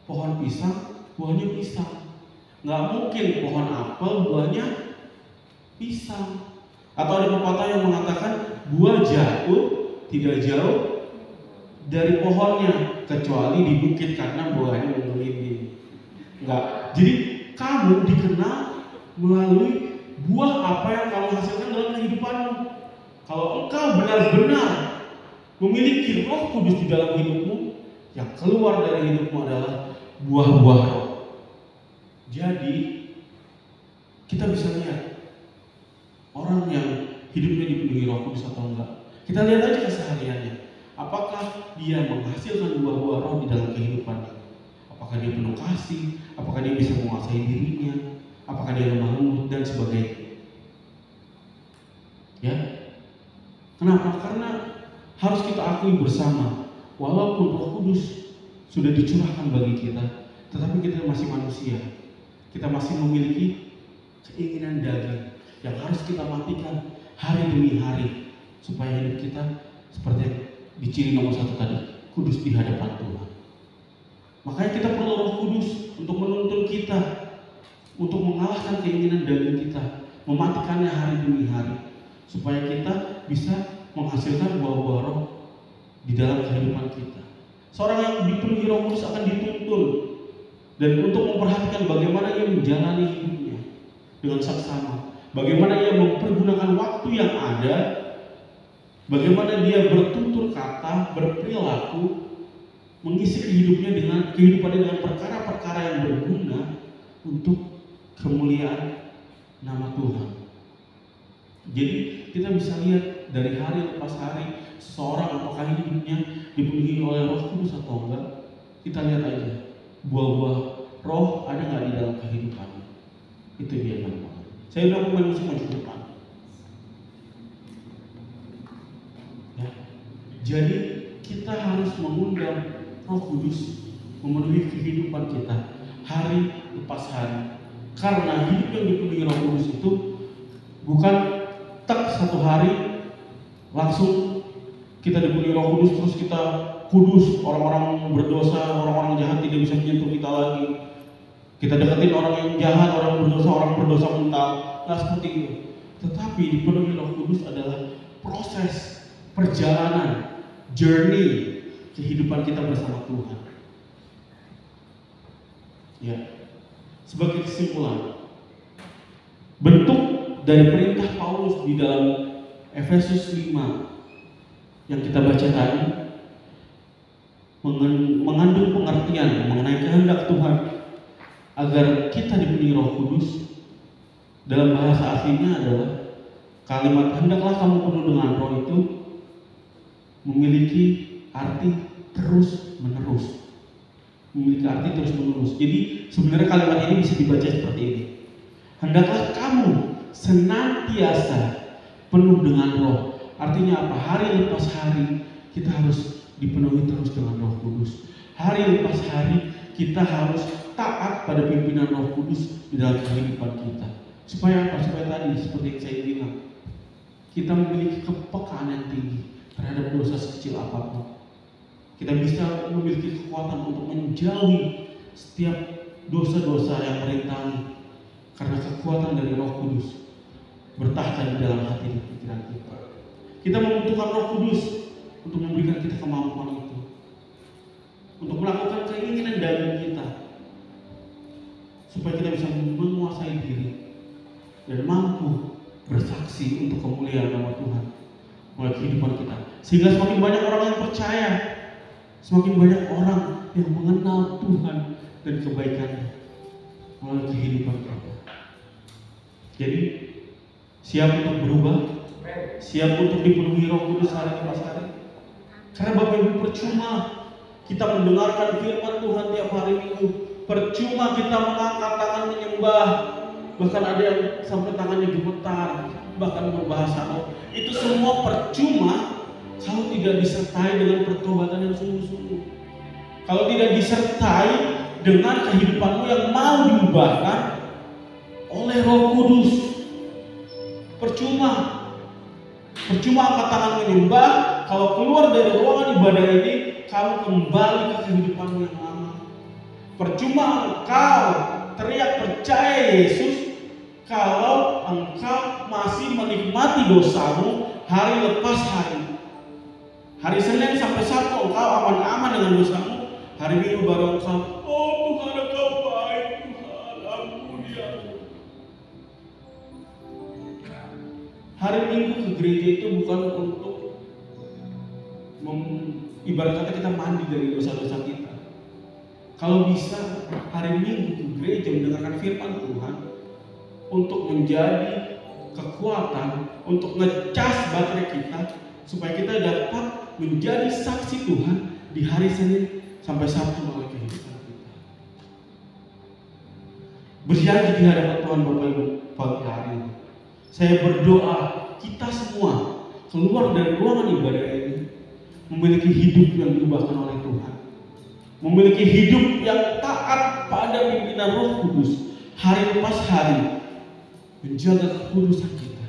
pohon pisang buahnya pisang. Nggak mungkin pohon apel buahnya pisang. Atau ada pepatah yang mengatakan buah jatuh tidak jauh dari pohonnya kecuali di bukit karena buahnya menggelinding. Enggak. Jadi kamu dikenal melalui buah apa yang kamu hasilkan dalam kehidupanmu. Kalau engkau benar-benar memiliki Roh Kudus di dalam hidupmu, yang keluar dari hidupmu adalah buah-buah roh. Jadi kita bisa lihat orang yang hidupnya dipenuhi Roh Kudus atau enggak. Kita lihat aja kesehariannya. Apakah dia menghasilkan buah-buah roh di dalam kehidupannya? Apakah dia penuh kasih? Apakah dia bisa menguasai dirinya? Apakah dia lemah lembut dan sebagainya? Ya. Kenapa? Karena harus kita akui bersama, walaupun Roh Kudus sudah dicurahkan bagi kita, tetapi kita masih manusia. Kita masih memiliki keinginan daging yang harus kita matikan hari demi hari supaya hidup kita seperti yang di ciri nomor 1 tadi, kudus di hadapan Tuhan. Makanya kita perlu Roh Kudus untuk menuntun kita, untuk mengalahkan keinginan daging kita, mematikannya hari demi hari, supaya kita bisa menghasilkan buah-buah roh di dalam kehidupan kita. Seorang yang dipenuhi Roh Kudus akan dituntun dan untuk memperhatikan bagaimana ia menjalani hidupnya dengan saksama, bagaimana ia mempergunakan waktu yang ada, bagaimana dia bertutur kata, berperilaku, mengisi kehidupannya dengan perkara-perkara yang berguna untuk kemuliaan nama Tuhan. Jadi kita bisa lihat dari hari lepas hari seseorang apakah hidupnya dipenuhi oleh Roh Kudus atau enggak. Kita lihat aja buah-buah roh ada nggak di dalam kehidupannya. Itu dia teman-teman. Saya udah pemain musik maju depan. Ya. Jadi kita harus mengundang Roh Kudus memenuhi kehidupan kita hari lepas hari. Karena hidup yang dipenuhi Roh Kudus itu bukan tak satu hari langsung kita dipenuhi Roh Kudus terus kita kudus, orang-orang berdosa, orang-orang jahat tidak bisa menyentuh kita lagi. Kita deketin orang yang jahat, orang berdosa mental. Nah seperti itu. Tetapi dipenuhi Roh Kudus adalah proses perjalanan, journey kehidupan kita bersama Tuhan. Ya. Sebagai kesimpulan, bentuk dari perintah Paulus di dalam Efesus 5 yang kita baca tadi mengandung pengertian mengenai kehendak Tuhan agar kita dipenuhi Roh Kudus. Dalam bahasa aslinya adalah kalimat hendaklah kamu penuh dengan roh itu memiliki arti terus menerus. Memiliki arti terus menerus. Jadi sebenarnya kalimat ini bisa dibaca seperti ini. Hendaklah kamu senantiasa penuh dengan roh. Artinya apa? Hari lepas hari kita harus dipenuhi terus dengan Roh Kudus. Hari lepas hari kita harus taat pada pimpinan Roh Kudus di dalam kehidupan kita. Supaya apa? Supaya tadi seperti yang saya bilang, kita memiliki kepekaan yang tinggi terhadap dosa sekecil apapun. Kita bisa memiliki kekuatan untuk menjauhi setiap dosa-dosa yang merintangi karena kekuatan dari Roh Kudus bertahta di dalam hati dan pikiran kita. Kita membutuhkan Roh Kudus untuk memberikan kita kemampuan itu, untuk melakukan keinginan daging kita, supaya kita bisa menguasai diri dan mampu bersaksi untuk kemuliaan nama Tuhan melalui kehidupan kita. Sehingga semakin banyak orang yang percaya, semakin banyak orang yang mengenal Tuhan dan kebaikannya melalui kehidupan kita. Jadi siap untuk berubah, siap untuk dipenuhi Roh Kudus hari lepas hari. Karena Bapak Ibu, percuma kita mendengarkan firman Tuhan tiap hari Minggu, percuma kita mengangkat tangan menyembah, bahkan ada yang sampai tangannya gemetar, bahkan berbahasa roh. Itu semua percuma kalau tidak disertai dengan pertobatan yang sungguh-sungguh. Kalau tidak disertai dengan kehidupanmu yang mau diubahkan oleh Roh Kudus. Percuma angkat tangan menyembah, kalau keluar dari ruangan ibadah ini kamu kembali ke kehidupanmu yang lama. Percuma engkau teriak percaya Yesus kalau engkau masih menikmati dosamu hari lepas hari. Hari Senin sampai Sabtu engkau aman-aman dengan dosamu, hari Minggu baru engkau, oh Tuhan engkau baik, Tuhan ampuni aku. Hari Minggu ke gereja itu bukan untuk ibarat kata kita mandi dari dosa-dosa kita. Kalau bisa hari Minggu ke gereja mendengarkan firman Tuhan untuk menjadi kekuatan, untuk ngecas baterai kita supaya kita dapat menjadi saksi Tuhan di hari Senin sampai Sabtu melalui kehidupan kita. Berjanji di hadapan Tuhan Bapak Ibu pagi hari ini, saya berdoa kita semua keluar dari ruangan ibadah ini memiliki hidup yang diubahkan oleh Tuhan, memiliki hidup yang taat pada pimpinan Roh Kudus hari lepas hari, menjaga kekudusan kita,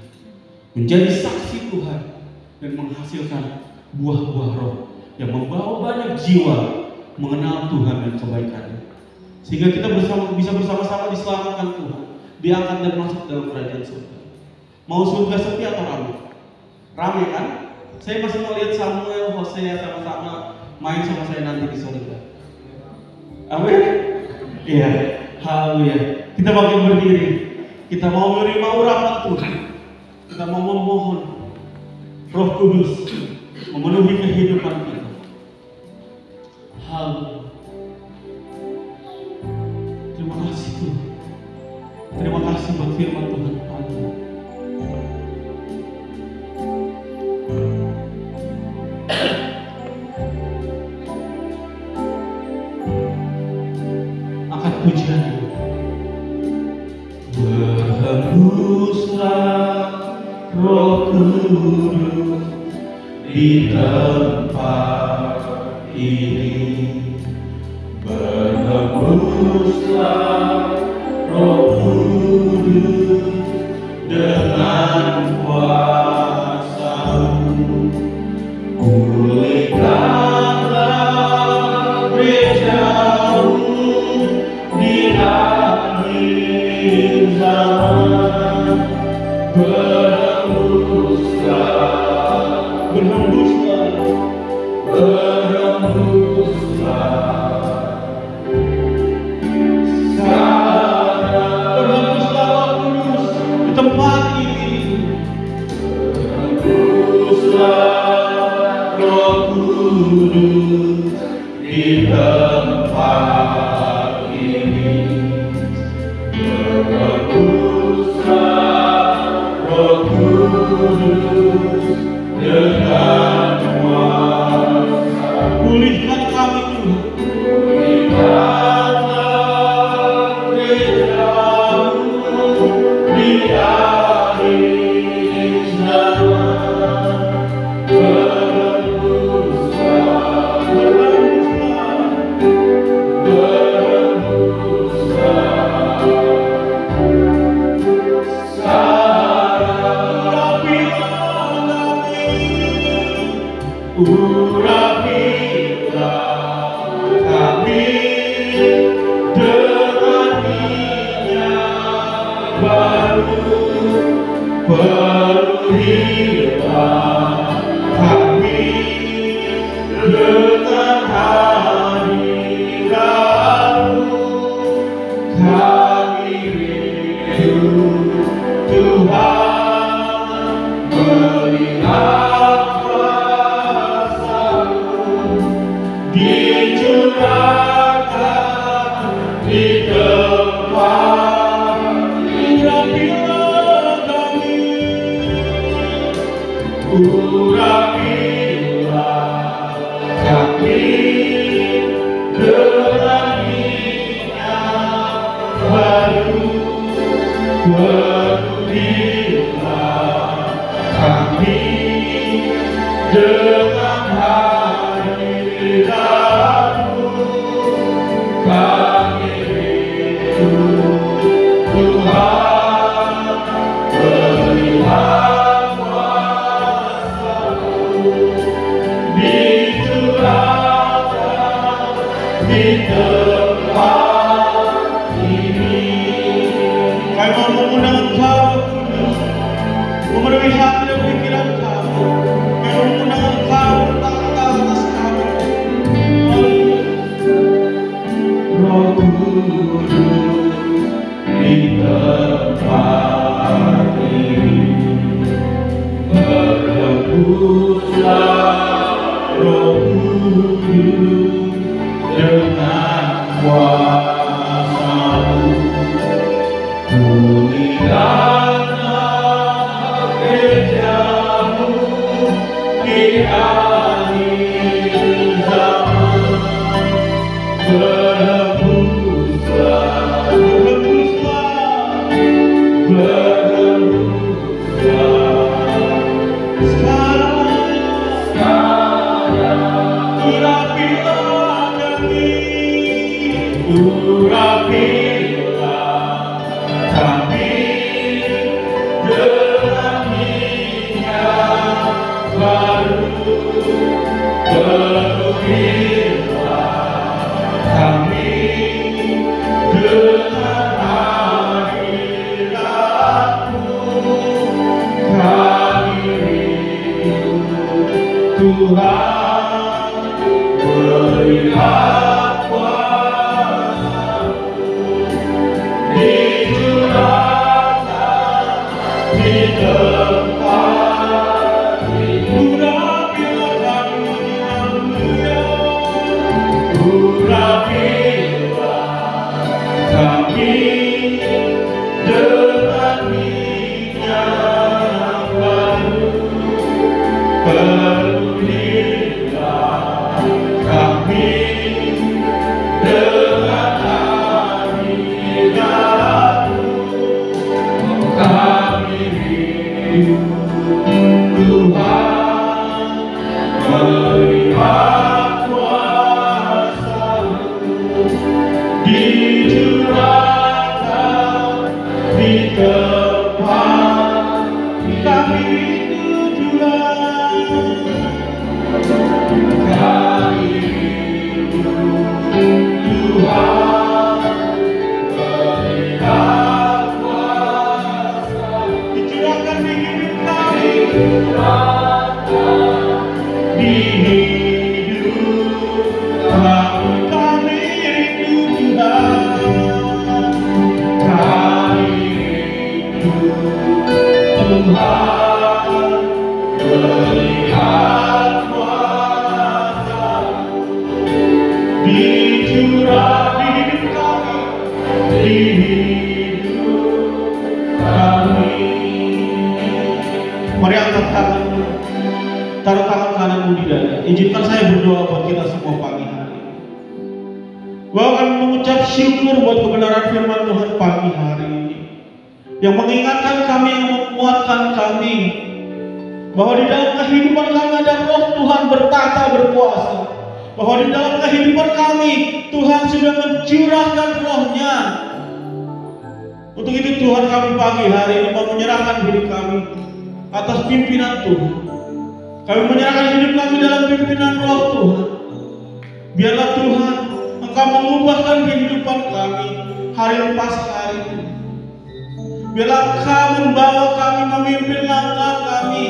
menjadi saksi Tuhan dan menghasilkan buah-buah roh yang membawa banyak jiwa mengenal Tuhan dan kebaikannya, sehingga kita bisa bersama-sama diselamatkan Tuhan, diangkat dan masuk dalam kerajaan surga. Mau surga sepi atau ramai? Ramai kan? Saya masih melihat Samuel, Hosea sama-sama main sama saya nanti di surga. Amin. Iya, haleluya. Kita bangkit berdiri. Kita mau menerima urapan Tuhan. Kita mau memohon Roh Kudus memenuhi kehidupan kita. Haleluya. Terima kasih Tuhan. Terima kasih buat firman Tuhan pagi. Angkat pujian. Berhembuslah Roh Kudus di tempat ini. Berhembuslah Roh Kudus dengan kuasa-Mu. Pulihkanlah gereja-Mu di akhir zaman. Berhembuslah, Roh Kudus di tempat ini. Berhembuslah Roh Kudus di tempat ini. Berhembuslah Roh kami rindu Tuhan, melihat kuasa-Mu dicurahkan di tempat. Urapilah kami, urapilah kami dengan minyak baru, penuhilah kami dengan hadirat-Mu. Kami rindu Tuhan, melihat kuasa-Mu dicurahkan di tempat ini. Kami mau mengundang Engkau, Kudus, memenuhi hati dan pikiran kami. Kami mau mengundang Engkau bertata atas kami. Roh Kudus di tempat ini, merebuslah Roh Kudus dengan kuasa-Mu. Pulihkanlah gereja-Mu di akhir zaman. Berhembuslah, berhembuslah, berhembuslah sekarang. Urapilah kami, urapilah kami dengan minyak baru, penuhilah kami dengan hadirat-Mu. Kami rindu Tuhan, melihat kuasa-Mu dicurahkan di tempat ini. Urapilah kami, haleluya. Urapilah kami dengan minyak baru, penuhilah kami dengan hadirat-Mu. Kami rindu Tuhan, melihat kuasa-Mu dicurahkan di tempat. Kami rindu Tuhan, kami rindu Tuhan, melihat kuasa-Mu dicurahkan di hidup kami, di hidup kami. Kami rindu Tuhan, kami rindu Tuhan, melihat kuasa-Mu dicurah di hidup kami, di hidup kami. Mari angkat tangan, taruh tangan kananmu di dada. Izinkan saya berdoa buat kita semua pagi hari. Bahwa kami mengucap syukur buat kebenaran firman Tuhan pagi hari ini, yang mengingatkan kami, yang menguatkan kami, bahwa di dalam kehidupan kami ada Roh Tuhan bertata berkuasa, bahwa di dalam kehidupan kami Tuhan sudah mencurahkan Roh-Nya. Untuk itu Tuhan, kami pagi hari ini mau menyerahkan diri kami atas pimpinan Tuhan. Kami menyerahkan hidup kami dalam pimpinan Roh Tuhan. Biarlah Tuhan Engkau mengubahkan kehidupan kami hari lepas hari. Biarlah Engkau membawa kami, memimpin langkah kami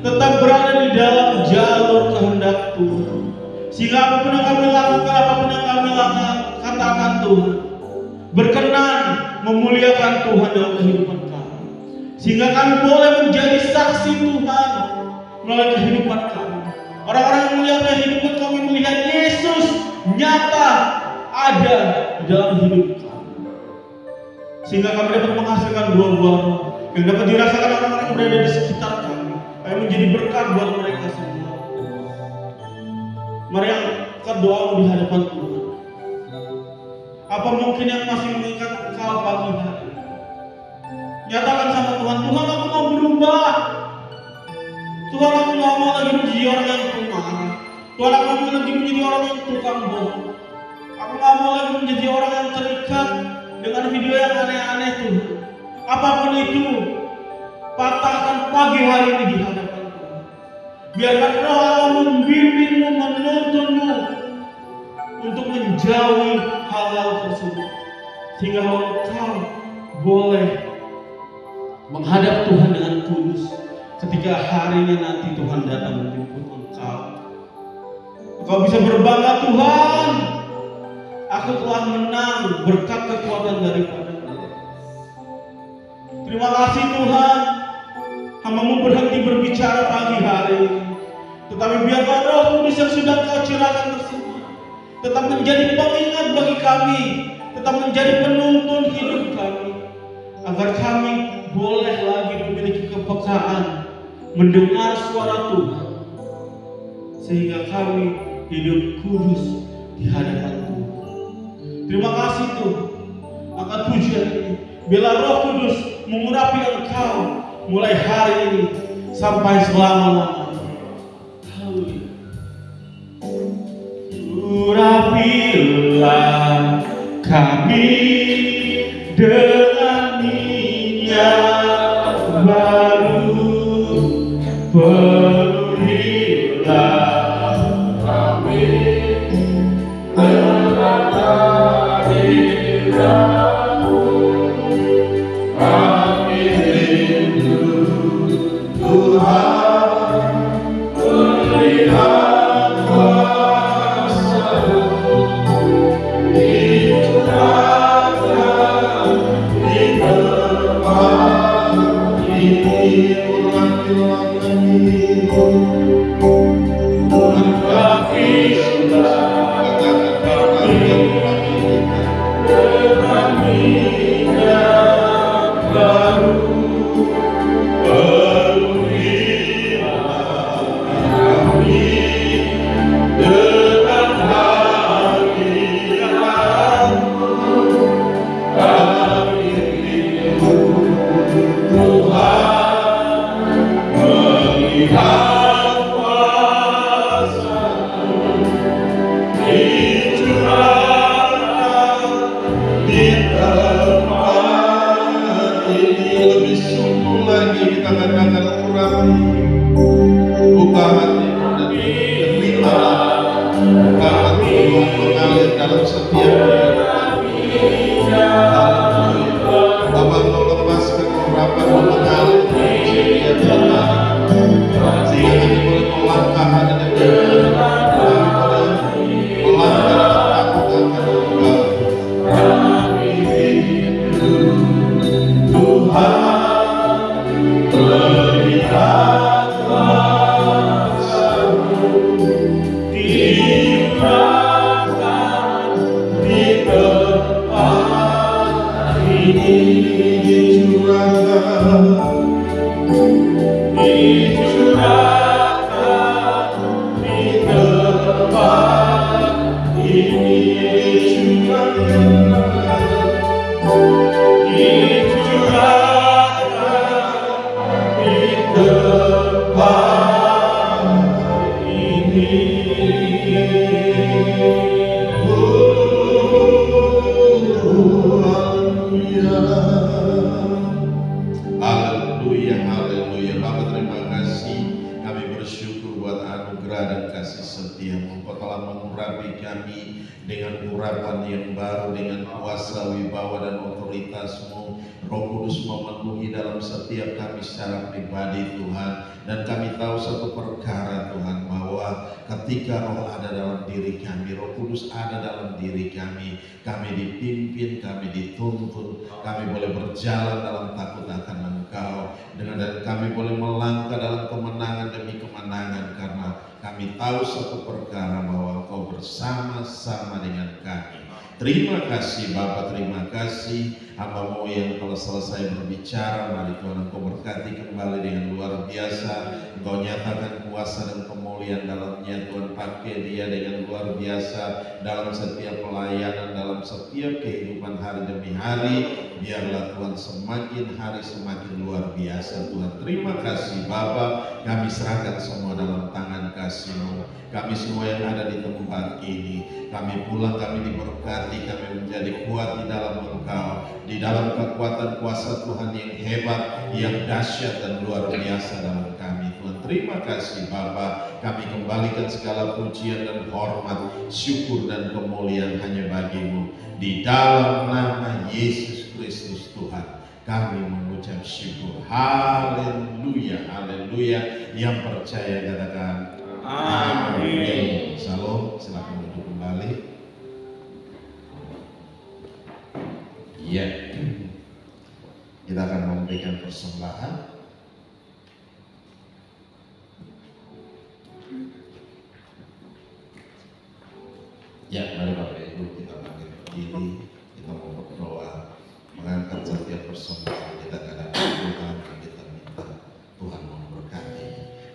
tetap berada di dalam jalur kehendak Tuhan. Sehingga apapun yang kami lakukan, apapun yang kami katakan Tuhan, berkenan memuliakan Tuhan dalam kehidupan kami, sehingga kami boleh menjadi saksi Tuhan melalui kehidupan kami. Orang-orang yang melihat kehidupan kami melihat Yesus nyata ada di dalam hidup kami, sehingga kami dapat menghasilkan buah-buah roh yang dapat dirasakan orang-orang yang berada di sekitar kami. Kami menjadi berkat buat mereka semua. Mari angkat doa di hadapan Tuhan. Apa mungkin yang masih mengikat engkau pagi hari? Nyatakan sama Tuhan, Tuhan aku mau berubah. Tuhan aku gak mau lagi menjadi orang yang pemarah. Tuhan aku mau lagi menjadi orang yang tukang bohong. Aku gak mau lagi menjadi orang yang terikat dengan video yang aneh-aneh Tuhan. Apapun itu, patahkan pagi hari ini di hadapan Tuhan. Biarkan Roh Allah membimbingmu, menuntunmu untuk menjauhi hal-hal tersebut, sehingga engkau boleh menghadap Tuhan dengan kudus ketika harinya nanti Tuhan datang menjemput engkau. Engkau bisa berbangga, Tuhan, aku telah menang berkat kekuatan daripada Allah. Terima kasih Tuhan, hamba-Mu berhenti berbicara pagi hari ini, tetapi biarlah Roh Kudus yang sudah Kau curahkan tersebut tetap menjadi pengingat bagi kami, tetap menjadi penuntun hidup kami, agar kami boleh lagi memiliki kepekaan mendengar suara Tuhan, sehingga kami hidup kudus di hadapan Tuhan. Terima kasih Tuhan akan pujian ini. Biarlah Roh Kudus mengurapi engkau mulai hari ini sampai selama-lamanya. Haleluya. Urapilah kami dengan minyak baru, penuhilah kami dengan hadirat-Mu. Kami rindu Tuhan melihat kuasa-Mu dicurahkan di tempat ini. Urapilah kami dengan minyak baru, penuhilah kami dengan hadirat-Mu. Kami rindu Tuhan melihat kuasa-Mu dicurahkan di tempat ini. Lebih sungguh lagi kita katakan urapi, buka hati dan berilah, buka hati mengalir dalam setiap Haleluya. Bapa melepaskan urapan mengalir dalam setiap hati, sehingga kami boleh melangkah hanya dengan kami boleh melangkah dalam takut akan Engkau. Kami rindu Tuhan melihat kuasa-Mu dicurahkan di tempat ini. Dicurahkan di tempat ini. Haleluya, haleluya. Bapa terima kasih, kami bersyukur buat anugerah dan kasih setia-Mu. Engkau telah mengurapi kami dengan urapan yang baru. baru dengan kuasa, wibawa, dan otoritas-Mu. Roh Kudus memenuhi dalam setiap kami secara pribadi Tuhan. Dan kami tahu satu perkara Tuhan, bahwa ketika Roh ada dalam diri kami, Roh Kudus ada dalam diri kami dipimpin, kami dituntun, kami boleh berjalan dalam takut akan Engkau, dan kami boleh melangkah dalam kemenangan demi kemenangan, karena kami tahu satu perkara, bahwa Engkau bersama-sama dengan kami. Terima kasih Bapa, terima kasih hamba-Mu yang telah selesai berbicara. Mari Tuhan Engkau berkati kembali dengan luar biasa. Engkau nyatakan kuasa dan kemuliaan dalamnya Tuhan. Pakai dia dengan luar biasa dalam setiap pelayanan, dalam setiap kehidupan hari demi hari. Biarlah Tuhan semakin hari semakin luar biasa Tuhan. Terima kasih Bapa, kami serahkan semua dalam tangan kasih-Mu. Kami semua yang ada di tempat ini, kami pulang, kami diberkati, kami menjadi kuat di dalam Engkau, di dalam kekuatan kuasa Tuhan yang hebat, yang dahsyat dan luar biasa dalam kami Tuhan. Terima kasih Bapa, kami kembalikan segala pujian dan hormat, syukur dan kemuliaan hanya bagi-Mu. Di dalam nama Yesus Kristus Tuhan kami mengucap syukur. Haleluya, haleluya. Yang percaya katakan amin. Salam, silakan duduk kembali. Ya, kita akan memberikan persembahan. Ya, mari Bapak Ibu kita bangkit berdiri, kita mau berdoa, mengangkat setiap persembahan kita kepada Tuhan, dan kita minta Tuhan memberkati.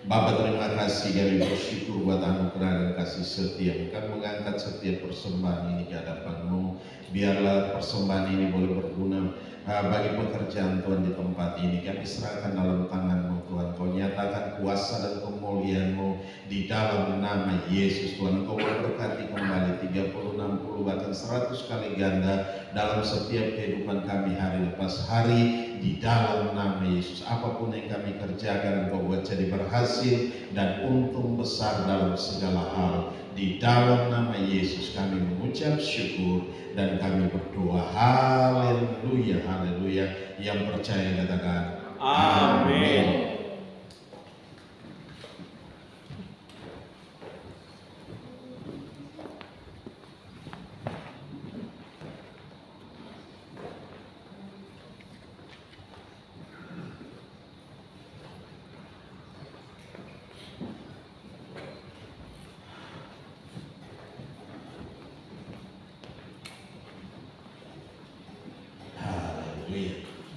Bapa, terima kasih, kami bersyukur buat anugerah dan kasih setia. Kami mengangkat setiap persembahan ini ke hadapan-Mu. Biarlah persembahan ini boleh berguna bagi pekerjaan Tuhan di tempat ini. Kami serahkan dalam tangan-Mu Tuhan. Kau nyatakan kuasa dan kemuliaan-Mu di dalam nama Yesus Tuhan. Kau memberkati kembali 30, 60, bahkan 100 kali ganda dalam setiap kehidupan kami hari lepas hari di dalam nama Yesus. Apapun yang kami kerjakan Engkau buat jadi berhasil dan untung besar dalam segala hal. Di dalam nama Yesus kami mengucap syukur dan kami berdoa. Haleluya, haleluya. Yang percaya katakan amin.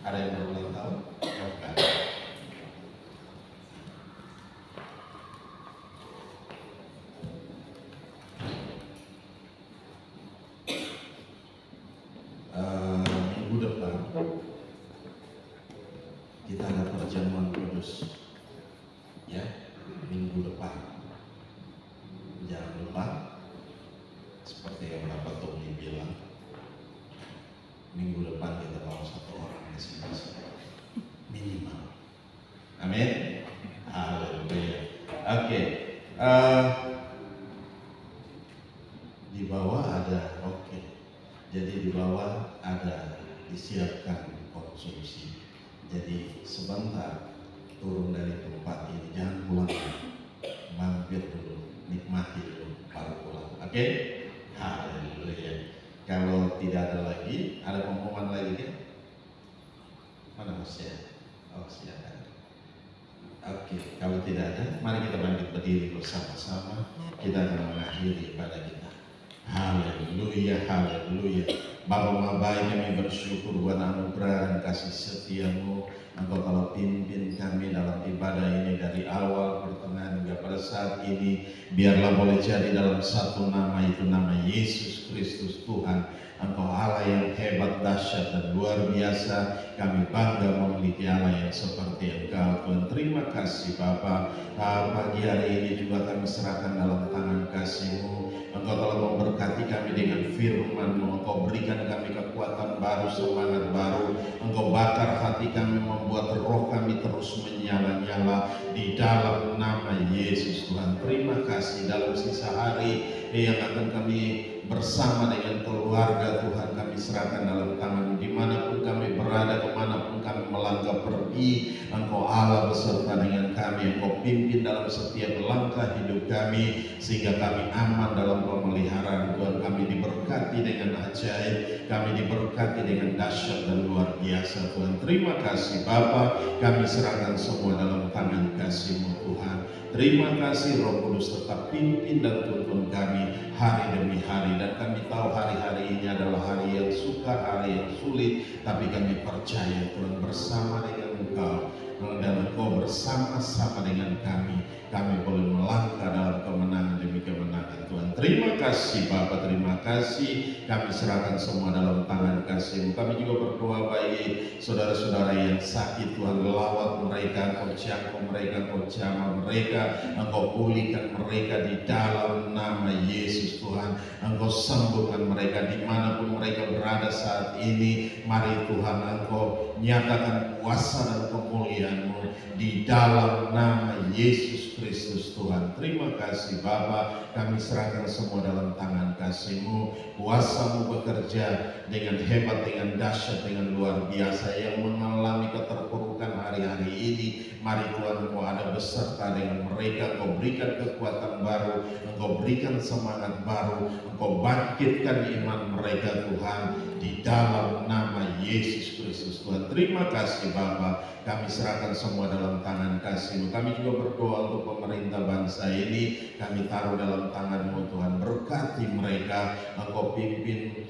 Ada yang berulang tahun? Bukan. Minggu depan kita ada perjamuan kudus, ya. Minggu depan, jangan lupa seperti yang Bapak Tommy bilang, minggu depan kita bawa satu orang masing-masing minimal. Amin. Haleluya. Oke. Di bawah ada, oke. Jadi di bawah ada disiapkan konsumsi. Jadi sebentar turun dari tempat ini, jangan pulang, mampir dulu, nikmati dulu, baru pulang. Oke. Haleluya. Kalau tidak ada lagi, ada pengumuman lagi kan? Mana Mas ya? Oh, silakan. Oke, kalau tidak ada, mari kita bangkit berdiri bersama-sama. Kita akan mengakhiri ibadah kita. Haleluya, haleluya. Bapa Maha Baik, kami bersyukur buat anugerah dan kasih setia-Mu. Engkau telah pimpin kami dalam ibadah ini dari awal, pertengahan hingga pada saat ini. Biarlah boleh jadi dalam satu nama, itu nama Yesus Kristus Tuhan. Engkau Allah yang hebat, dahsyat dan luar biasa. Kami bangga memiliki Allah yang seperti Engkau Tuhan. Terima kasih Bapa. Pagi hari ini juga kami serahkan dalam tangan kasih-Mu. Engkau telah memberkati kami dengan firman-Mu. Engkau berikan kami kekuatan baru, semangat baru. Engkau bakar hati kami, membuat roh kami terus menyala-nyala di dalam nama Yesus Tuhan. Terima kasih dalam sisa hari yang akan kami bersama dengan keluarga Tuhan kami serahkan dalam tangan. Dimanapun kami berada, kemanapun kami melangkah pergi, Engkau Allah beserta dengan kami. Engkau pimpin dalam setiap langkah hidup kami, sehingga kami aman dalam pemeliharaan Tuhan. Kami diberkati dengan ajaib, kami diberkati dengan dahsyat dan luar biasa Tuhan. Terima kasih Bapa, kami serahkan semua dalam tangan kasih-Mu Tuhan. Terima kasih Roh Kudus, tetap pimpin dan tuntun kami hari demi hari. Dan kami tahu hari-hari ini adalah hari yang sukar, hari yang sulit, tapi kami percaya Tuhan bersama dengan Engkau, dan Engkau bersama-sama dengan kami boleh melangkah dalam kemenangan demi kemenangan Tuhan. Terima kasih Bapa, terima kasih. Kami serahkan semua dalam tangan kasih-Mu. Kami juga berdoa bagi saudara-saudara yang sakit Tuhan, lawat mereka, Engkau jangkau mereka, Engkau jamah mereka, Engkau pulihkan mereka di dalam nama Yesus Tuhan. Engkau sembuhkan mereka dimanapun mereka berada saat ini. Mari Tuhan Engkau nyatakan kuasa dan kemuliaan-Mu di dalam nama Yesus Kristus Tuhan. Terima kasih Bapa, kami serahkan semua dalam tangan kasih-Mu. Kuasa-Mu bekerja dengan hebat, dengan dahsyat, dengan luar biasa. Yang mengalami keterpurukan hari-hari ini, mari Tuhan Engkau ada beserta dengan mereka. Engkau berikan kekuatan baru, Engkau berikan semangat baru, Engkau bangkitkan iman mereka Tuhan, di dalam nama Yesus Kristus Tuhan. Terima kasih Bapa, kami serahkan semua dalam tangan kasih-Mu. Kami juga berdoa untuk pemerintah bangsa ini, kami taruh dalam tangan-Mu Tuhan. Berkati mereka, Engkau pimpin,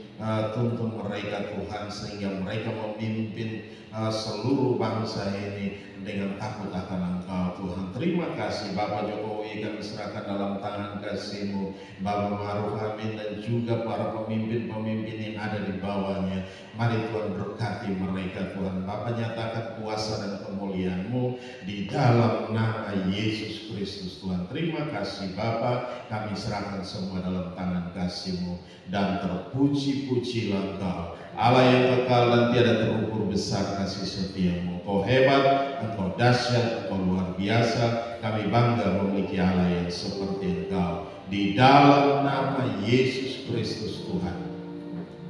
tuntun mereka Tuhan, sehingga mereka memimpin seluruh bangsa ini dengan takut akan Engkau Tuhan. Terima kasih Bapak Jokowi, kami serahkan dalam tangan kasih-Mu. Bapak Ma'ruf Amin dan juga para pemimpin-pemimpin yang ada di bawahnya, mari Tuhan berkati mereka Tuhan. Bapak nyatakan kuasa dan kemuliaan-Mu di dalam nama Yesus Kristus Tuhan. Terima kasih Bapak, kami serahkan semua dalam tangan kasih-Mu. Dan terpuji-pujilah Engkau, Allah yang kekal dan tiada terukur besar kasih setia-Mu. Engkau hebat, Engkau dahsyat, Engkau luar biasa. Kami bangga memiliki Allah yang seperti Engkau. Di dalam nama Yesus Kristus Tuhan,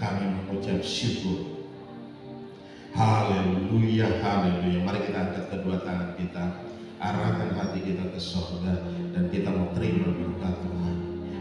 kami mengucap syukur. Haleluya, haleluya. Mari kita angkat kedua tangan kita, arahkan hati kita ke surga, dan kita mau terima berkat Tuhan.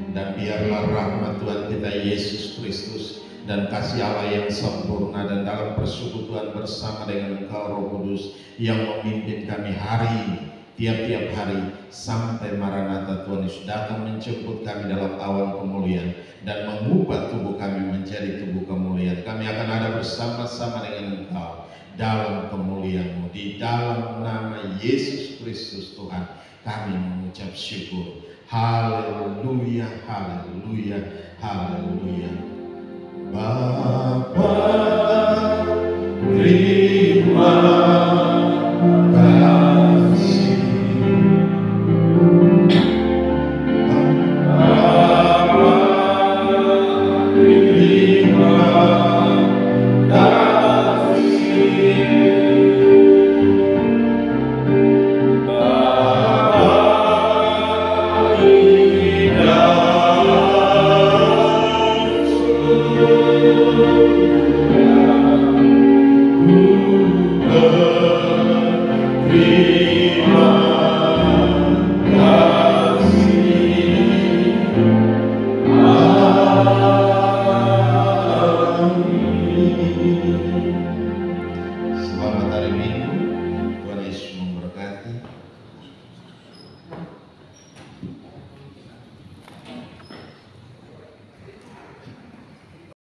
Dan biarlah rahmat Tuhan kita Yesus Kristus dan kasih Allah yang sempurna dan dalam persekutuan bersama dengan Engkau Roh Kudus yang memimpin kami hari ini, tiap-tiap hari sampai Maranatha Tuhan Yesus datang menjemput kami dalam awan kemuliaan dan mengubah tubuh kami menjadi tubuh kemuliaan. Kami akan ada bersama-sama dengan Engkau dalam kemuliaan-Mu. Di dalam nama Yesus Kristus Tuhan kami mengucap syukur. Haleluya, haleluya, haleluya. Bapa